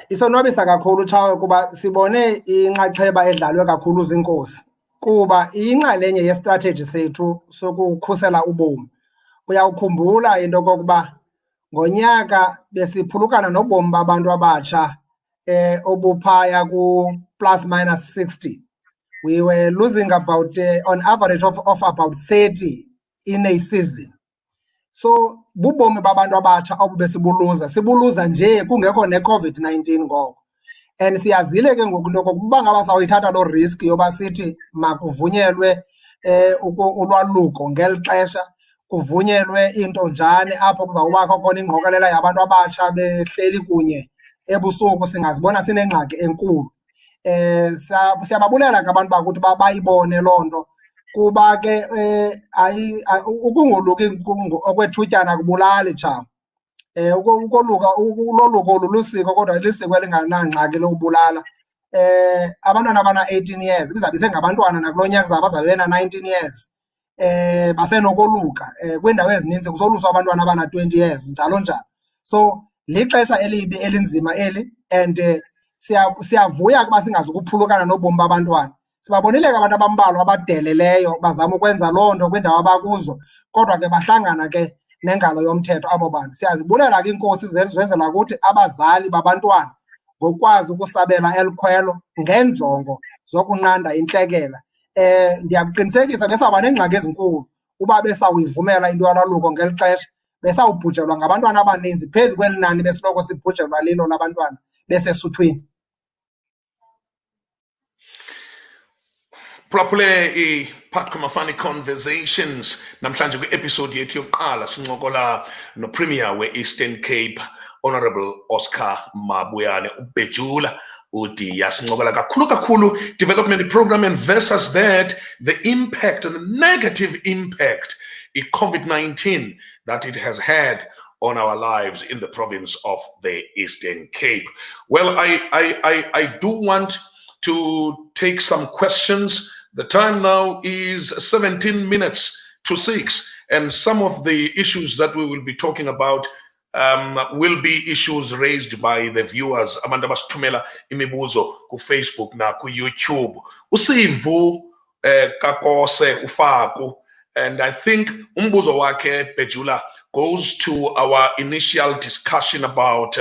Isonwabisa kakhulu Chawe kuba sibone inxaxheba edlalwe kakhulu zinkosi kuba iyinxalenye yestrategy sethu sokukhusela ubomi. Uyawukhumbula into kokuba ngonyaka besiphulukana nobomi babantu abatsha obuphaya ku plus minus 60. We were losing about on average of about 30 in a season. So bubomi babantu abatsha obubesibuluza sibuluza nje kungekho ne-COVID-19 ngoko. And siyazile ke ngoku into kokuba ngaba sawuyithatha loo risk yoba sithi makuvunyelwe ulwaluko ngeli xesha, kuvunyelwe into njani apho kuzawubakho khona ingqokelela yabantu abatsha behleli kunye ebusuku singazibona sinengxaki enkulu. Siyababulela ke abantu bakuthi bayibone loo nto kuba ke ukungoluki okwethutyana kubulali Chawe. Uloluko olulusiko kodwa lisiko elinganangxaki lokubulala. Abantwana abana-18 years bizabe sengabantwana nakulo nyaka zabo bazabe bena-19 years. Basenokoluka kwiindawo ezininzi kusoluswa abantwana abana-20 years njalo njalo. So lixesha elibi elinzima eli, and siyavuya kuba singazukuphulukana nobomi babantwana. Sibabonile ke abantu abambalwa abadeleleyo bazama ukwenza loo nto kwiindawo abakuzo, kodwa ke bahlangana ke nengalo yomthetho abo bantu. Siyazibulela ke iinkosi zezizwezela ukuthi abazali babantwana ngokwazi ukusabela elikhwelo ngenjongo zokunqanda intlekela. Ndiyakuqinisekisa besawuba neengxaki ezinkulu uba besawuyivumela into yolwaluko ngeli xesha, besawubhujelwa ngabantwana abaninzi phezu kweli nani besiloko sibhujelwa lilo labantwana besesuthwini. Properly Putco Mafani Conversations namhlanje kwi-episode yethu yokuqala sincokola no-Premier we-Eastern Cape Honorable Oscar Mabuyane ubejula udiya sincokola kakhulu development program and versus that the impact and the negative impact COVID-19 that it has had on our lives in the province of the Eastern Cape. Well, I do want to take some questions. The time now is 17 minutes to 6, and some of the issues that we will be talking about will be issues raised by the viewers. Abantu abasithumela imibuzo ku Facebook na ku YouTube. Usivu kakose ufaku, and I think umbuzo wakhe Bejula goes to our initial discussion about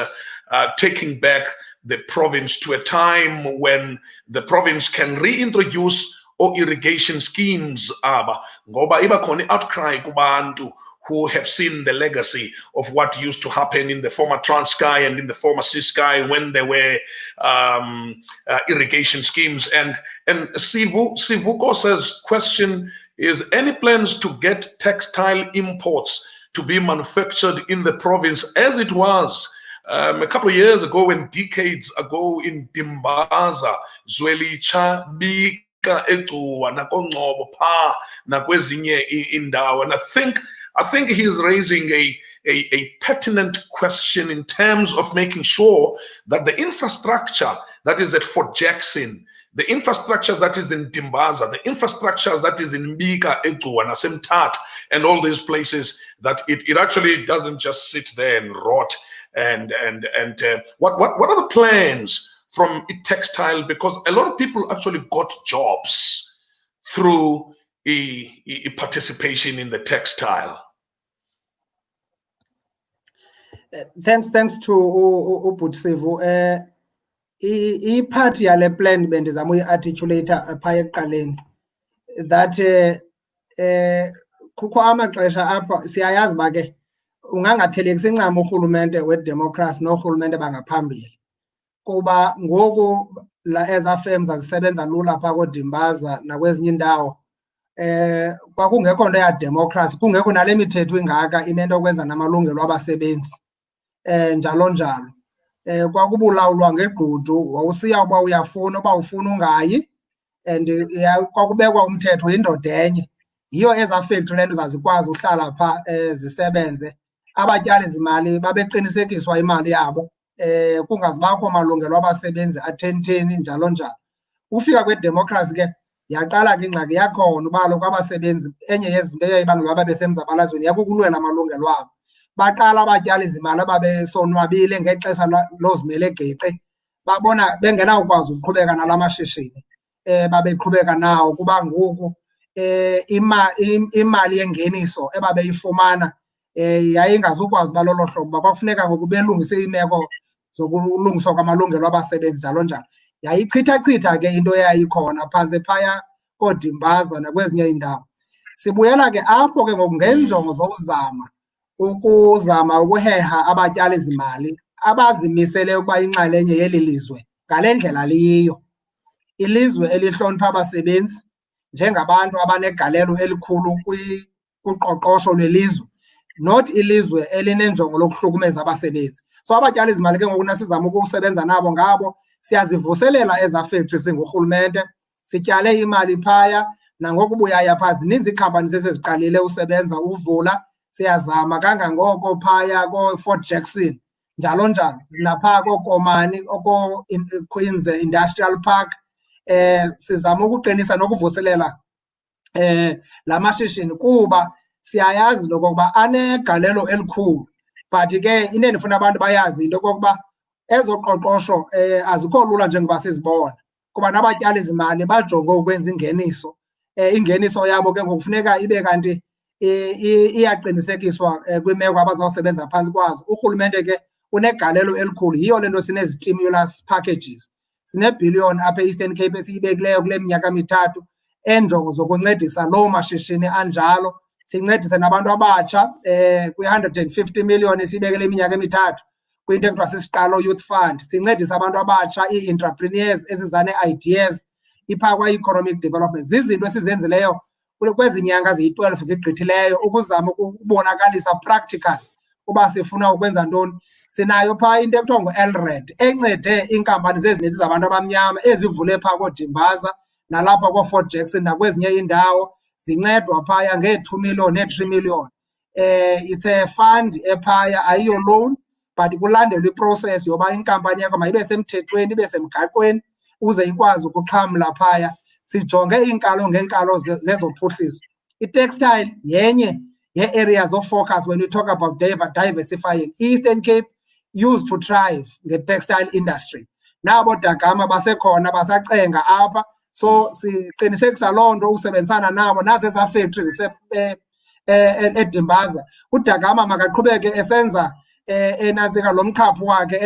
taking back the province to a time when the province can reintroduce or irrigation schemes ngoba iba khona outcry kubantu who have seen the legacy of what used to happen in the former Transkei and in the former Ciskei when there were irrigation schemes. And Sivu Kosa's question is, any plans to get textile imports to be manufactured in the province as it was a couple of years ago, and decades ago in Dimbaza, Zwelicha, Bika, Etuwa, Nakongcobo, Pa, Nakwezinye Indawo. And I think he is raising a pertinent question in terms of making sure that the infrastructure that is at Fort Jackson, the infrastructure that is in Dimbaza, the infrastructure that is in Mbika, Etuwa, Nasemtat, and all these places, that it actually doesn't just sit there and rot. And what are the plans from textile? Because a lot of people actually got jobs through a participation in the textile. Thanks to Uputsivu. I-part yale plan bendizama uyi-articulator phaya ekuqaleni that kukho amaxesha apha siyayazi uba ke ungangathelekisa incam urhulumente wedemokhrasi noorhulumente bangaphambili, kuba ngoku la eza firms azisebenza lula pha koDimbaza nakwezinye indawo kwakungekho nto ya democracy, kungekho nale mithetho ingaka inento kwenza namalungelo abasebenzi njalo njalo. Kwakubulawulwa ngegqudu, wawusiya uba uyafuna uba ufuna ungayi, and kwakubekwa umthetho yindoda enye. Yiyo eza factory le nto zazikwazi uhlala pha zisebenze. Abatyali zimali babeqinisekiswa imali yabo, kungazibakho malungelo abasebenzi atheni njalo njalo. Ufika kwedemokhrasi ke yaqala ke ingxaki yakhona uba kaloku abasebenzi, enye yezinto eyayibangela uba besemzabalazweni yakukulwela amalungelo abo. Baqala abatyali zimali ababesonwabile ngexesha lozimele geqe, babona bengenawukwazi ukuqhubeka nala mashishini babeqhubeka nawo, kuba ngoku imali yengeniso ebabeyifumana yayingazukwazi uba lolo hlobo, uba kwakufuneka ngoku belungise iimeko zokulungiswa kwamalungelo abasebenzi njalo njalo. Yayichithachitha ke into eyayikhona phantse phaya koDimbaza nakwezinye iindawo. Sibuyela ke apho ke ngoku ngeenjongo ukuzama ukuheha abatyali zimali abazimisele ukuba inxalenye yeli lizwe ngale ndlela liyiyo. Ilizwe elihlonipha abasebenzi njengabantu abanegalelo elikhulu kuqoqosho lwelizwe, not ilizwe elinenjongo lokuhlukumeza abasebenzi. So abatyali zimali ke ngoku nasizama ukusebenza nabo ngabo, siyazivuselela eza factory singurhulumente, sityale imali phaya. Nangoku buyaya phaa zininzi iikhampani seseziqalile usebenza uvula, siyazama kangangoko phaya kooFort Jackson njalo njalo, naphaa kooKomani Queens Industrial Park. Sizama ukuqinisa nokuvuselela la mashishini kuba siyayazi into okokuba anegalelo elikhulu. But ke into endifuna abantu bayazi into okokuba ezoqoqosho azikho lula njengoba sizibona, kuba nabatyali zimali bajonge ukwenza ingeniso. Ingeniso yabo ke ngokufuneka ibe kanti iyaqinisekiswa kwimeko abazawusebenza phantsi kwazo. Urhulumente ke unegalelo elikhulu, yiyo le nto sinezi-stimulus packages. Sinebhiliyoni apha e-Eastern Cape esiyibekileyo kule minyaka mithathu enjongo zokuncedisa loo mashishini anjalo, sincedise nabantu abatsha kwi-150 million esiyibekele iminyaka emithathu kwinto ekuthiwa sisiqalo Youth Fund. Sincedise abantu abatsha, ii-entrepreneurs eziza nee-ideas, iphaa kwa-economic development. Zizinto esizenzileyo kwezi nyanga ziyi-12 zigqithileyo ukuzama ukubonakalisa practical uba sifuna ukwenza ntoni. Sinayo phaa into ekuthiwa ngu-LRED encede iinkampani zezininzi zabantu abamnyama ezivule phaa koDimbaza nalapha kooFort Jackson nakwezinye iindawo, zincedwa phaya ngee-2 million nee-3 million. It's a fund ephaya, ayiyo loan, but kulandelwa iprocess yoba inkampani yakho mayibe semthethweni, ibe semgaqweni ukuze ikwazi ukuxhamla phaya. Sijonge iinkalo ngeenkalo zezophuhliso. I-textile yenye ye-areas of focus when we talk about diversifying. Eastern Cape used to thrive nge-textile industry. Nabo Dagama basekhona basacenga apha, so siqinisekisa loo nto usebenzisana nabo nazo ezaa factories eDimbaza. uDagama makaqhubeke esenza enantsika lo mkhaphu wakhe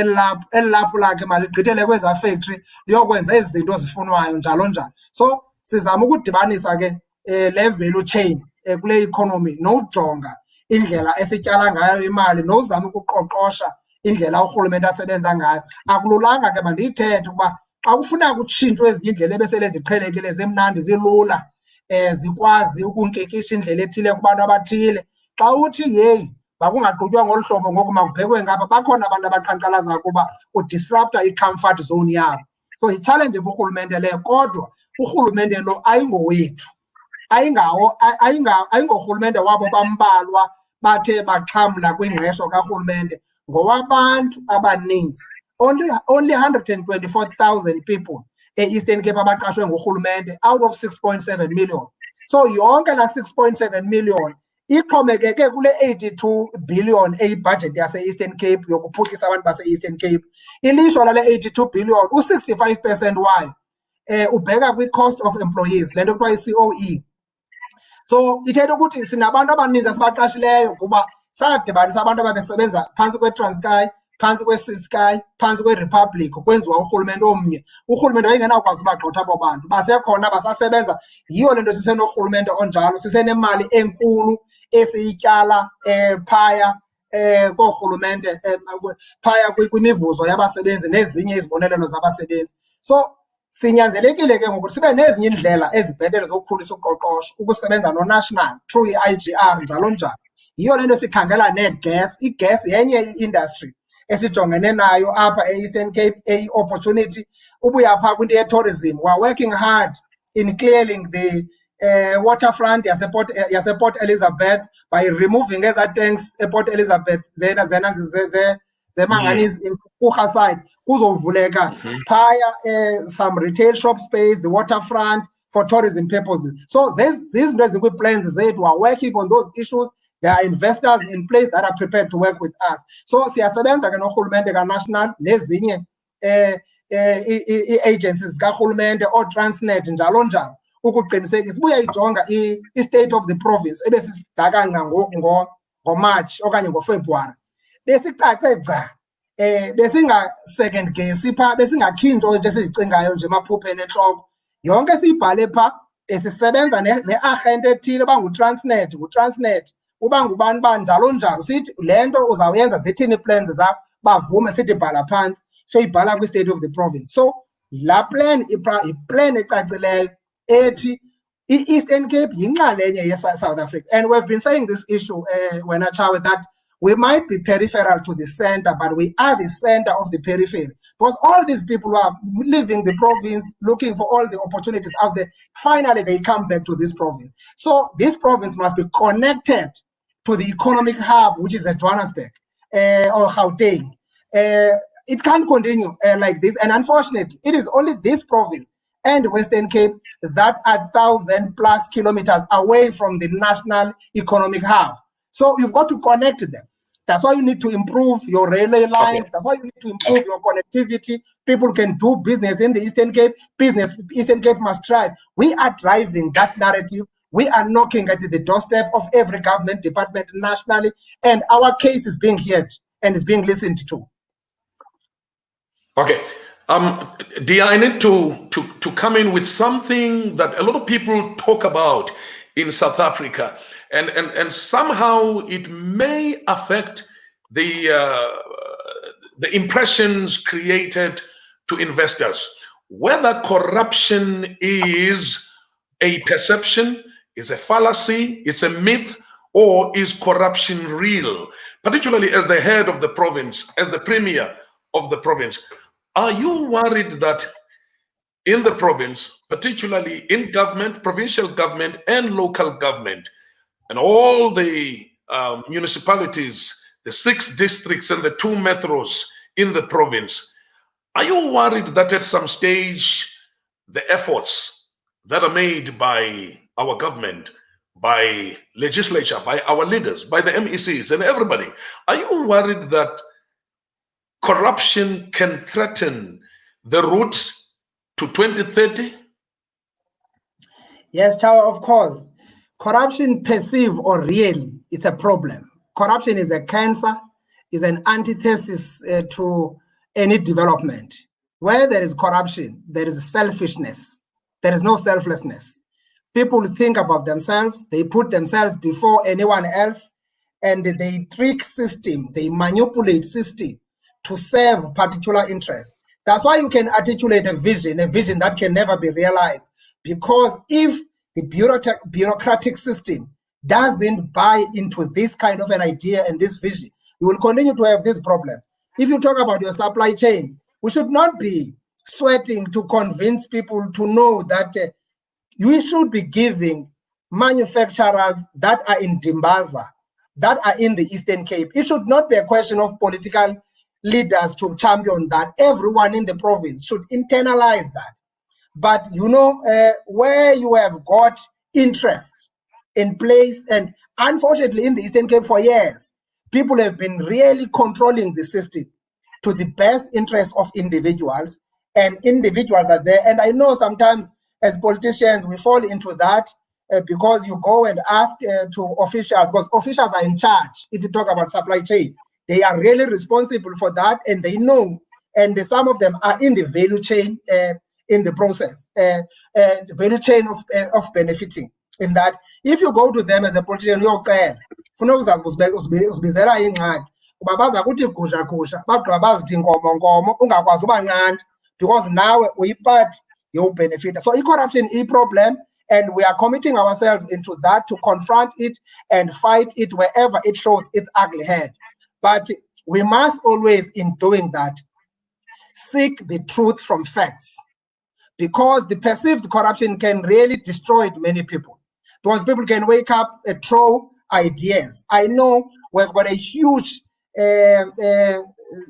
elilaphu lakhe maligqithele kwezaa factory liyokwenza ezi zinto zifunwayo njalo njalo. So sizama ukudibanisa ke le value chain kule economy nokujonga indlela esityala ngayo imali nozama ukuqoqosha indlela urhulumente asebenza ngayo. Akululanga ke mandiyithethe ukuba xa kufuna kutshintshwe ezinye iindlela ebesele ziqhelekile zemnandi zilula, zikwazi ukunkekisha indlela ethile kubantu abathile. Xa uthi yeyi makungaqhutywa ngolu hlobo ngoku makubhekwe ngapha, bakhona abantu abaqhankqalaza ukuba udisrupta i-comfort zone yabo. So yi-challenge kurhulumente leyo, kodwa urhulumente lo ayingowethu, ayingorhulumente wabo bambalwa bathe baxhamla kwingqesho karhulumente, ngowabantu abaninzi. Only 124,000 people e-Eastern Cape abaqashwe ngurhulumente out of 6.7 million. So yonke laa 6.7 million ixhomekeke kule 82 billion eyibhajethi yase-Eastern Cape yokuphuhlisa abantu base-Eastern Cape. Ilishwa lale 82 billion, u-65% wayo ubheka kwi-cost of employees, le nto kuthiwa i-COE. So ithetha ukuthi sinabantu abaninzi asibaqashileyo kuba sadibanisa abantu ababesebenza phantsi kweTranskei, phantsi kweCiskei, phantsi kweRepublic, kwenziwa urhulumente omnye. Urhulumente wayengenawukwazi ubagxotha abo bantu, basekhona basasebenza. Yiyo le nto sisenorhulumente onjalo, sisenemali enkulu esiyityala phaya koorhulumente phaya kwimivuzo yabasebenzi nezinye izibonelelo zabasebenzi. So sinyanzelekile ke ngoku sibe nezinye indlela ezibhetele zokukhulisa uqoqosho ukusebenza no-national through i-IGR njalo njalo. Yiyo le nto sikhangela ne-gas. I-gas yenye i-industry esijongene nayo apha e-Eastern Cape, opportunity. Ubuya phaa kwinto ye-tourism, we are working hard in clearing the waterfront Port Elizabeth by removing ezaa tanks Port Elizabeth zena zemanganese in Kucha side kuzovuleka phaya some retail shop space, the waterfront for tourism purposes. So these plans zethu, we are working on those issues. There are investors in place that are prepared to work with us. So siyasebenza ke norhulumente ka-national nezinye agencies karhulumente Transnet njalo njalo ukuqinisekisa buyayijonga i-state of the province ebesisidaka ngoku ngoMarch okanye ngoFebruary. Besicace gca besinga-second guess pha, besingakhi nto nje esizicingayo nje emaphupheni entloko. Yonke siyibhale pha, besisebenza ne-arhente ethile uba nguTransnet, uba ngubani bani njalo njalo. Sithi le nto uzawuyenza zithini plans zakho, bavume sithi bhala phantsi, soyibhala kwi-state of the province. So la plan yiplan ecacileyo ethi i-Eastern Cape yinxalenye ye-South Africa. And we've been saying this issue when I chat with that we might be peripheral to the center, but we are the center of the periphery. Because all these people who are leaving the province, looking for all the opportunities out there, finally they come back to this province. So this province must be connected to the economic hub, which is at Johannesburg or Gauteng. It can't continue like this. And unfortunately, it is only this province and Western Cape that are 1,000+ kilometers away from the national economic hub. So you've got to connect them. That's why you need to improve your railway lines. That's why you need to improve your connectivity. People can do business in the Eastern Cape. Eastern Cape must thrive. We are driving that narrative. We are knocking at the doorstep of every government department nationally, and our case is being heard and is being listened to. Okay. Dia, I need to come in with something that a lot of people talk about in South Africa, and somehow it may affect the impressions created to investors. Whether corruption is a perception, is a fallacy, it's a myth, or is corruption real? Particularly as the head of the province, as the premier of the province, are you worried that in the province, particularly in government, provincial government and local government, and all the municipalities, the 6 districts and the 2 metros in the province, are you worried that at some stage the efforts that are made by our government, by legislature, by our leaders, by the MECs and everybody, are you worried that corruption can threaten the route to 2030? Yes, Chawa, of course. Corruption, perceived or really, is a problem. Corruption is a cancer, is an antithesis to any development. Where there is corruption, there is selfishness. There is no selflessness. People think about themselves, they put themselves before anyone else, and they trick system, they manipulate system to serve particular interests. That's why you can articulate a vision that can never be realized. Because if the bureaucratic system doesn't buy into this kind of an idea and this vision, you will continue to have these problems. If you talk about your supply chains, we should not be sweating to convince people to know that we should be giving manufacturers that are in Dimbaza, that are in the Eastern Cape. It should not be a question of political leaders to champion that. Everyone in the province should internalize that. But you know, where you have got interest in place, and unfortunately in the Eastern Cape for years, people have been really controlling the system to the best interest of individuals, and individuals are there. And I know sometimes as politicians we fall into that because you go and ask to officials, because officials are in charge. If you talk about supply chain, they are really responsible for that, and they know, and some of them are in the value chain in the process, the value chain of benefiting in that. If you go to them as a politician, uyocela funa uzibizela ingxaki kuba baza kuthi gusha gusha bagqiba bazithi nkomo nkomo ungakwazi ubanqanda because nawe uyipart you benefit. So corruption is a problem, and we are committing ourselves into that to confront it and fight it wherever it shows its ugly head. But we must always, in doing that, seek the truth from facts, because the perceived corruption can really destroy many people. Because people can wake up and throw ideas. I know we've got a huge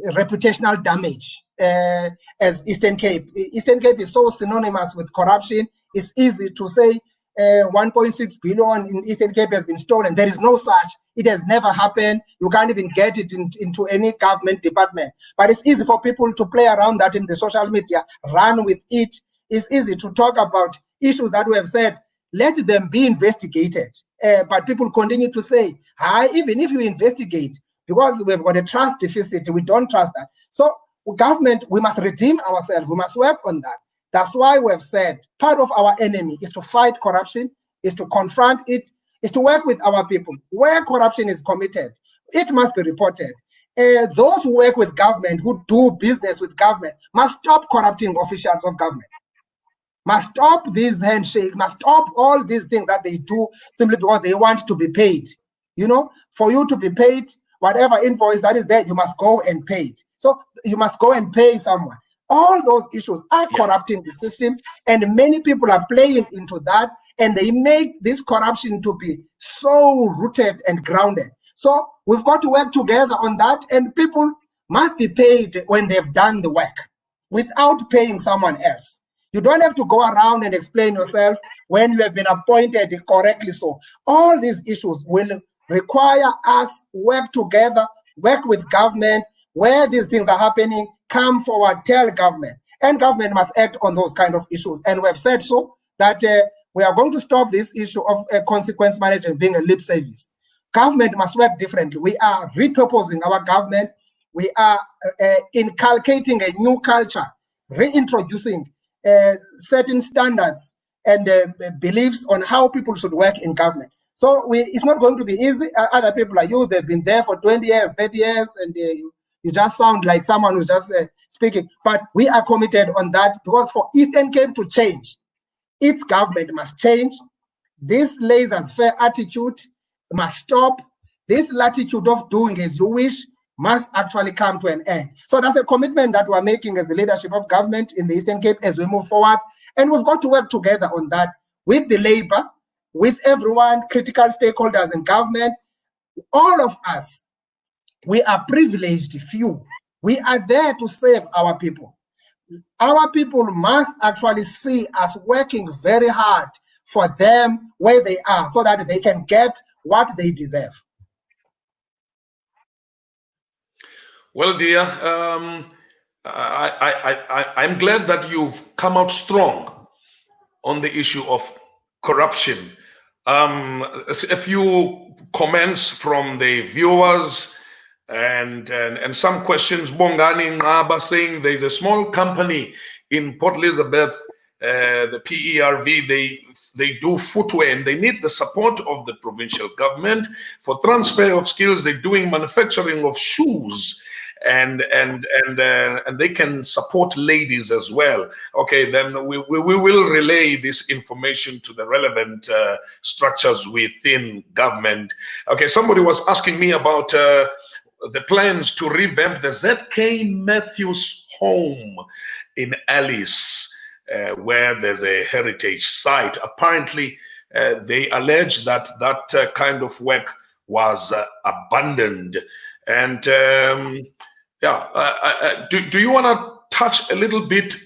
reputational damage as Eastern Cape. Eastern Cape is so synonymous with corruption. It's easy to say 1.6 billion in Eastern Cape has been stolen. There is no such. It has never happened. You can't even get it into any government department. But it's easy for people to play around that in the social media, run with it. It's easy to talk about issues that we have said, let them be investigated. But people continue to say, even if you investigate, because we've got a trust deficit, we don't trust that. So government, we must redeem ourselves. We must work on that. That's why we've said part of our enemy is to fight corruption, is to confront it, is to work with our people. Where corruption is committed, it must be reported. Those who work with government, who do business with government, must stop corrupting officials of government. Must stop this handshake, must stop all these things that they do simply because they want to be paid. You know, for you to be paid, whatever invoice that is there, you must go and pay it. So you must go and pay someone. All those issues are corrupting the system, and many people are playing into that, and they make this corruption to be so rooted and grounded. So we've got to work together on that, and people must be paid when they've done the work without paying someone else. You don't have to go around and explain yourself when you have been appointed correctly. So all these issues will require us work together, work with government. Where these things are happening, come forward, tell government. And government must act on those kind of issues. And we have said so, that we are going to stop this issue of consequence management being a lip service. Government must work differently. We are repurposing our government. We are inculcating a new culture, reintroducing certain standards and beliefs on how people should work in government. So it's not going to be easy. Other people like you, they've been there for 20 years, 30 years, and you just sound like someone who's just speaking. But we are committed on that, because for Eastern Cape to change, its government must change. This laissez-faire attitude must stop. This latitude of doing as you wish must actually come to an end. So that's a commitment that we're making as the leadership of government in the Eastern Cape as we move forward. And we've got to work together on that with the labor, with everyone, critical stakeholders in government. All of us, we are privileged few. We are there to save our people. Our people must actually see us working very hard for them where they are, so that they can get what they deserve. Well, dear, I'm glad that you've come out strong on the issue of corruption. A few comments from the viewers and some questions. Bongani Ngaba saying there's a small company in Port Elizabeth, the PERV, they do footwear and they need the support of the provincial government for transfer of skills. They're doing manufacturing of shoes, and they can support ladies as well. Okay, then we will relay this information to the relevant structures within government. Okay, somebody was asking me about the plans to revamp the ZK Matthews home in Alice, where there's a heritage site. Apparently, they allege that that kind of work was abandoned. And do you want to touch a little bit,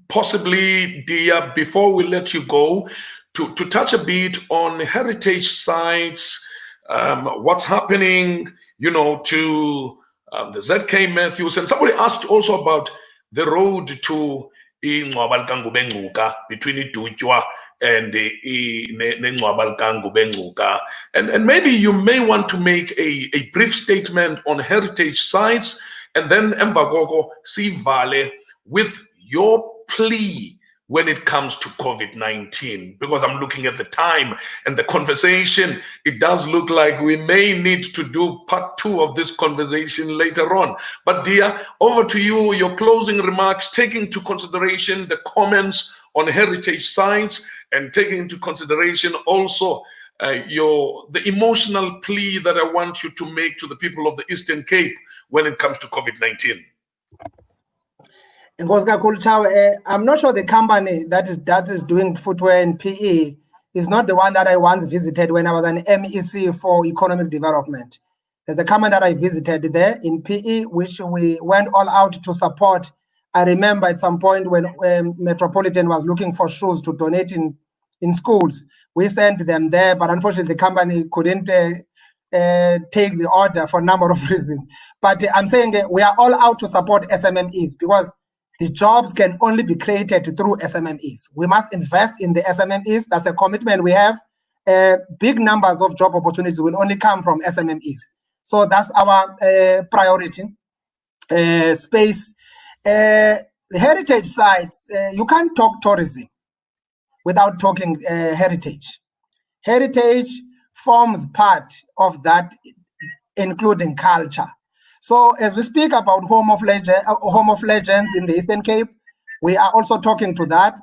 possibly, Dia, before we let you go, to touch a bit on heritage sites, what's happening, you know, to the ZK Matthews? And somebody asked also about the road to between Ituchwa and and maybe you may want to make a brief statement on heritage sites, and then Mvagogo Sivale with your plea when it comes to COVID-19, because I'm looking at the time and the conversation. It does look like we may need to do part 2 of this conversation later on. But dear, over to you, your closing remarks, taking into consideration the comments on heritage sites, and taking into consideration also the emotional plea that I want you to make to the people of the Eastern Cape when it comes to COVID-19. I'm not sure the company that is doing footwear and PE is not the one that I once visited when I was an MEC for economic development. There's a company that I visited there in PE, which we went all out to support. I remember at some point when Metropolitan was looking for shoes to donate in schools, we sent them there, but unfortunately the company couldn't take the order for a number of reasons. But I'm saying we are all out to support SMMEs because the jobs can only be created through SMMEs. We must invest in the SMMEs. That's a commitment we have. Big numbers of job opportunities will only come from SMMEs. So that's our priority space. The heritage sites, you can't talk tourism without talking heritage. Heritage forms part of that, including culture. So as we speak about Home of Legends in the Eastern Cape, we are also talking to that.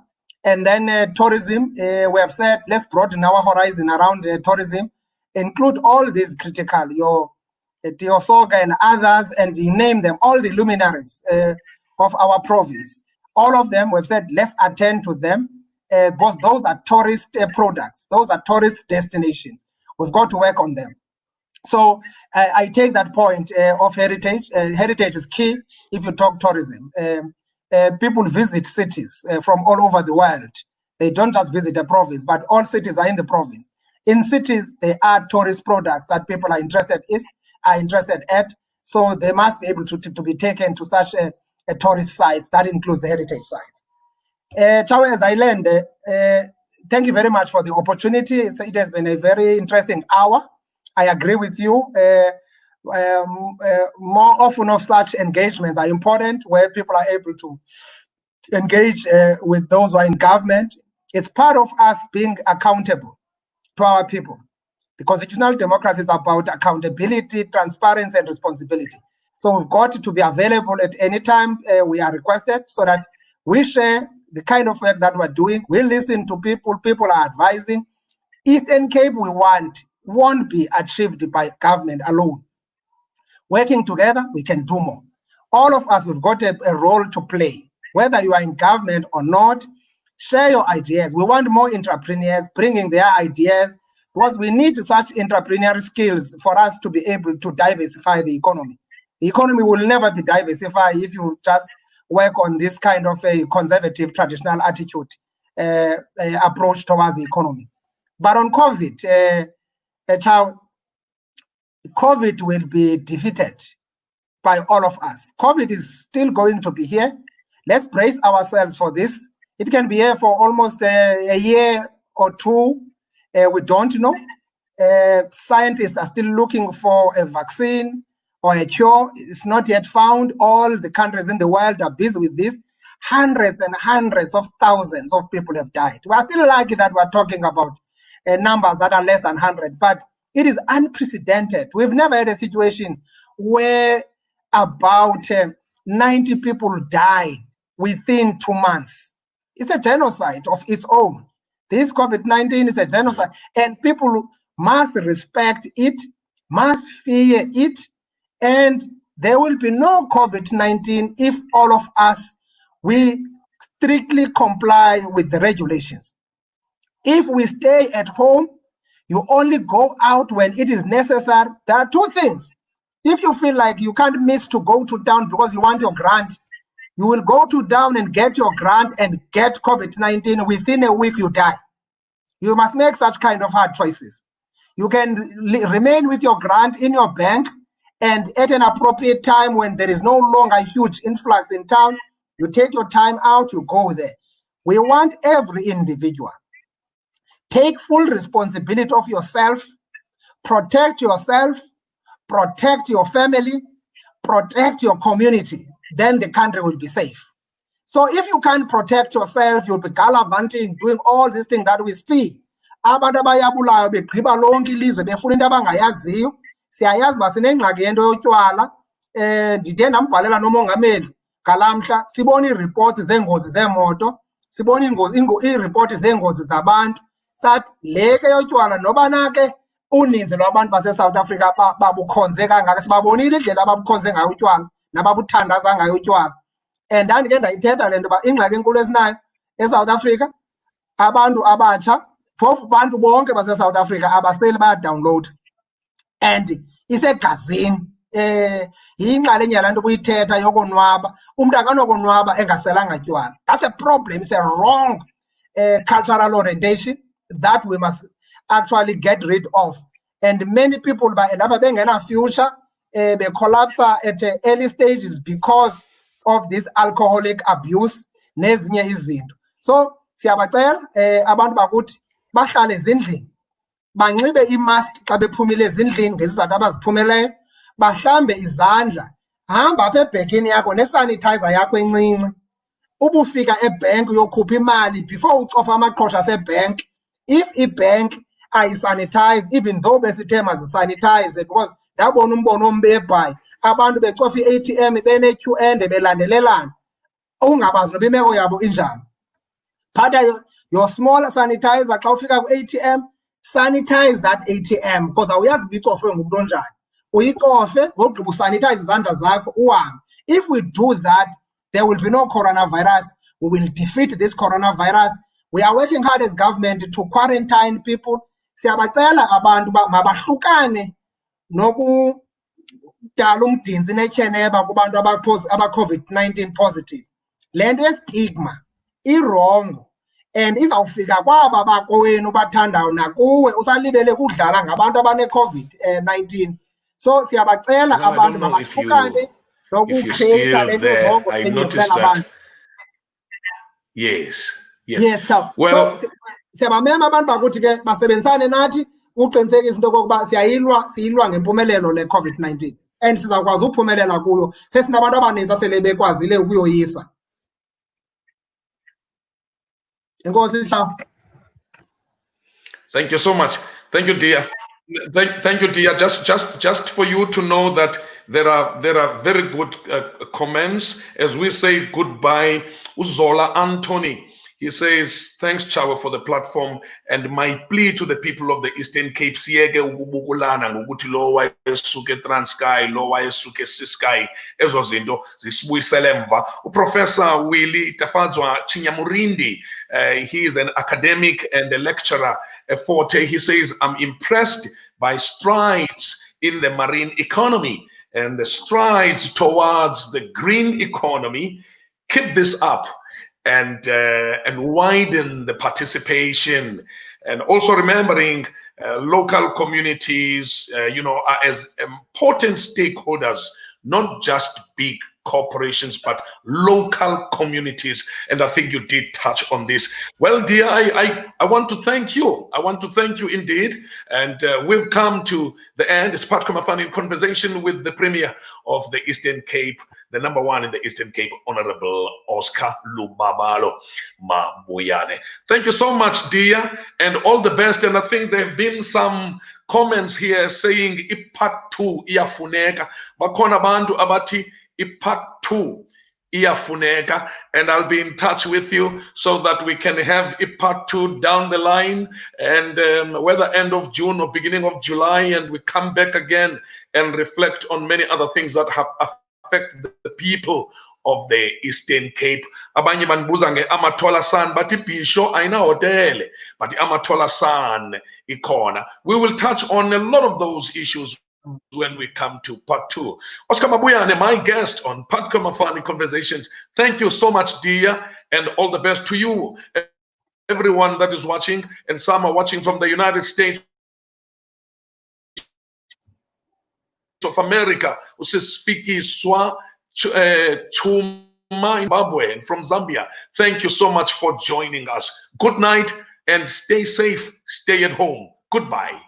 And then tourism, we have said, let's broaden our horizon around tourism, include all these critical, your Tiosoga and others, and you name them, all the luminaries of our province. All of them, we've said, let's attend to them, because those are tourist products. Those are tourist destinations. We've got to work on them. So I take that point of heritage. Heritage is key if you talk tourism. People visit cities from all over the world. They don't just visit a province, but all cities are in the province. In cities, there are tourist products that people are interested at. So they must be able to be taken to such a tourist sites. That includes the heritage sites. Chawe, as I land, thank you very much for the opportunity. It has been a very interesting hour. I agree with you. More often of such engagements are important where people are able to engage with those who are in government. It's part of us being accountable to our people. The constitutional democracy is about accountability, transparency, and responsibility. So we've got to be available at any time we are requested so that we share the kind of work that we're doing. We listen to people. People are advising. Eastern Cape won't be achieved by government alone. Working together, we can do more. All of us, we've got a role to play. Whether you are in government or not, share your ideas. We want more entrepreneurs bringing their ideas because we need such entrepreneurial skills for us to be able to diversify the economy. The economy will never be diversified if you just work on this kind of a conservative, traditional attitude approach towards the economy. But on COVID, COVID will be defeated by all of us. COVID is still going to be here. Let's brace ourselves for this. It can be here for almost a year or two. We don't know. Scientists are still looking for a vaccine or a cure. It's not yet found. All the countries in the world are busy with this. Hundreds and hundreds of thousands of people have died. We are still lucky that we're talking about numbers that are less than 100, but it is unprecedented. We've never had a situation where about 90 people died within 2 months. It's a genocide of its own. This COVID-19 is a genocide, and people must respect it, must fear it, and there will be no COVID-19 if all of us, we strictly comply with the regulations. If we stay at home, you only go out when it is necessary. There are two things. If you feel like you can't miss to go to town because you want your grant, you will go to town and get your grant and get COVID-19. Within a week, you die. You must make such kind of hard choices. You can remain with your grant in your bank, and at an appropriate time when there is no longer a huge influx in town, you take your time out, you go there. We want every individual. Take full responsibility of yourself, protect yourself, protect your family, protect your community, then the country will be safe. So if you can't protect yourself, you'll be gallivanting, doing all these things that we see. Abantu abayabulayo begqiba lonke ilizwe befuna into abangayaziyo. Siyayazi uba sinengxaki yento yotywala. Ndide ndambhalela nomongameli ngalamhla sibona ii-reports zeengozi zeemoto. sibona iiripoti zeengozi zabantu, sathi le ke yotywala noba ke uninzi lwabantu base-South Africa babukhonze kangaka, sibabonile indlela ababukhonze ngayo utywala nababuthandaza ngayo utywala. And ndandike ndayithetha le nto uba ingxaki enkulu esinayo eSouth Africa, abantu abatsha, phofu bantu bonke base-South Africa abaseli bayadawunlowuda and isegazini. Yinxalenye yalaa nto buyithetha yokonwaba. Umntu akanokonwaba engaselanga tywala. That's a problem. It's a wrong cultural orientation that we must actually get rid of. And many people end up bengena future, they collapse at early stages because of this alcoholic abuse nezinye izinto. So siyabacela abantu bakuthi bahlale ezindlini, banxibe imask xa bephumile ezindlini ngezizathu abaziphumeleyo, bahlambe izandla, hamba apha ebhekini yakho nesanitizer yakho encinci. Ubufika ebhenki uyokhupha imali before ucofa amaqhosha asebhenki, if ibhenk ayisanitize, even though besithe mazisanitize, because ndabona umbono ombi ebhayi, abantu becofa i-ATM bene-queue ende belandelelana, ungabazi noba imeko yabo injani. Phatha your small sanitizer xa ufika ku-ATM, sanitize that ATM because awuyazi uba icofwe ngumntu onjani. Uyicofe ngogqiba usanitize izandla zakho uhambe. If we do that, there will be no coronavirus. We will defeat this coronavirus. We are working hard as government to quarantine people. Siyabacela abantu mabahlukane nokudala umdinzi nekheneba kubantu aba-COVID-19 positive. Le nto yestigma irongo and izawufika kwaba bakowenu bathandayo nakuwe usalibele kudlala ngabantu abane-COVID-19. So siyabacela abantu mabahlukane nokucreata le nto rongo enyefela abantu. Yes. Yes, well, so siyabamema abantu bakuthi ke basebenzisane nathi uqinisekisa into okokuba siyilwa ngempumelelo le COVID-19 and sizakwazi ukuphumelela kuyo. Sesinabantu abaninzi asele bekwazile ukuyoyisa. Enkosi, ciao. Thank you so much. Thank you, dear. Thank you, dear. Just for you to know that there are very good comments as we say goodbye. Uzola Anthony, he says, thanks, Chawa, for the platform, and my plea to the people of the Eastern Cape, siyeke ukubukulana ngokuthi lo wayesuke Transkei, lo wayesuke Ciskei, ezo zinto zisibuyisele emva. Uprofessor Willie Tafadzwa Chinyamurindi, he is an academic and a lecturer at Forte. He says, I'm impressed by strides in the marine economy and the strides towards the green economy. Keep this up and widen the participation, and also remembering local communities, are as important stakeholders, not just big corporations, but local communities. And I think you did touch on this. Well, dear, I want to thank you. I want to thank you indeed. And we've come to the end. It's Putco Mafani in conversation with the Premier of the Eastern Cape, the #1 in the Eastern Cape, Honorable Oscar Lubabalo Mabuyane. Thank you so much, dear, and all the best. And I think there have been some comments here saying part 2 iyafuneka. Bakhona abantu abati part 2 iyafuneka, and I'll be in touch with you so that we can have part 2 down the line, and whether end of June or beginning of July, and we come back again and reflect on many other things that have affected the people of the Eastern Cape. Abanye banbuza nge-Amatola San, but ibhisho ayina hotele, but Amatola San ikhona. We will touch on a lot of those issues when we come to part 2. Oscar Mabuyane, my guest on Putco Mafani Conversations. Thank you so much, dear, and all the best to you, everyone that is watching, and some are watching from the United States of America. Usisfiki Swa Chuma Zimbabwe, and from Zambia. Thank you so much for joining us. Good night and stay safe. Stay at home. Goodbye.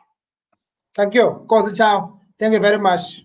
Thank you. Kosi, ciao. Thank you very much.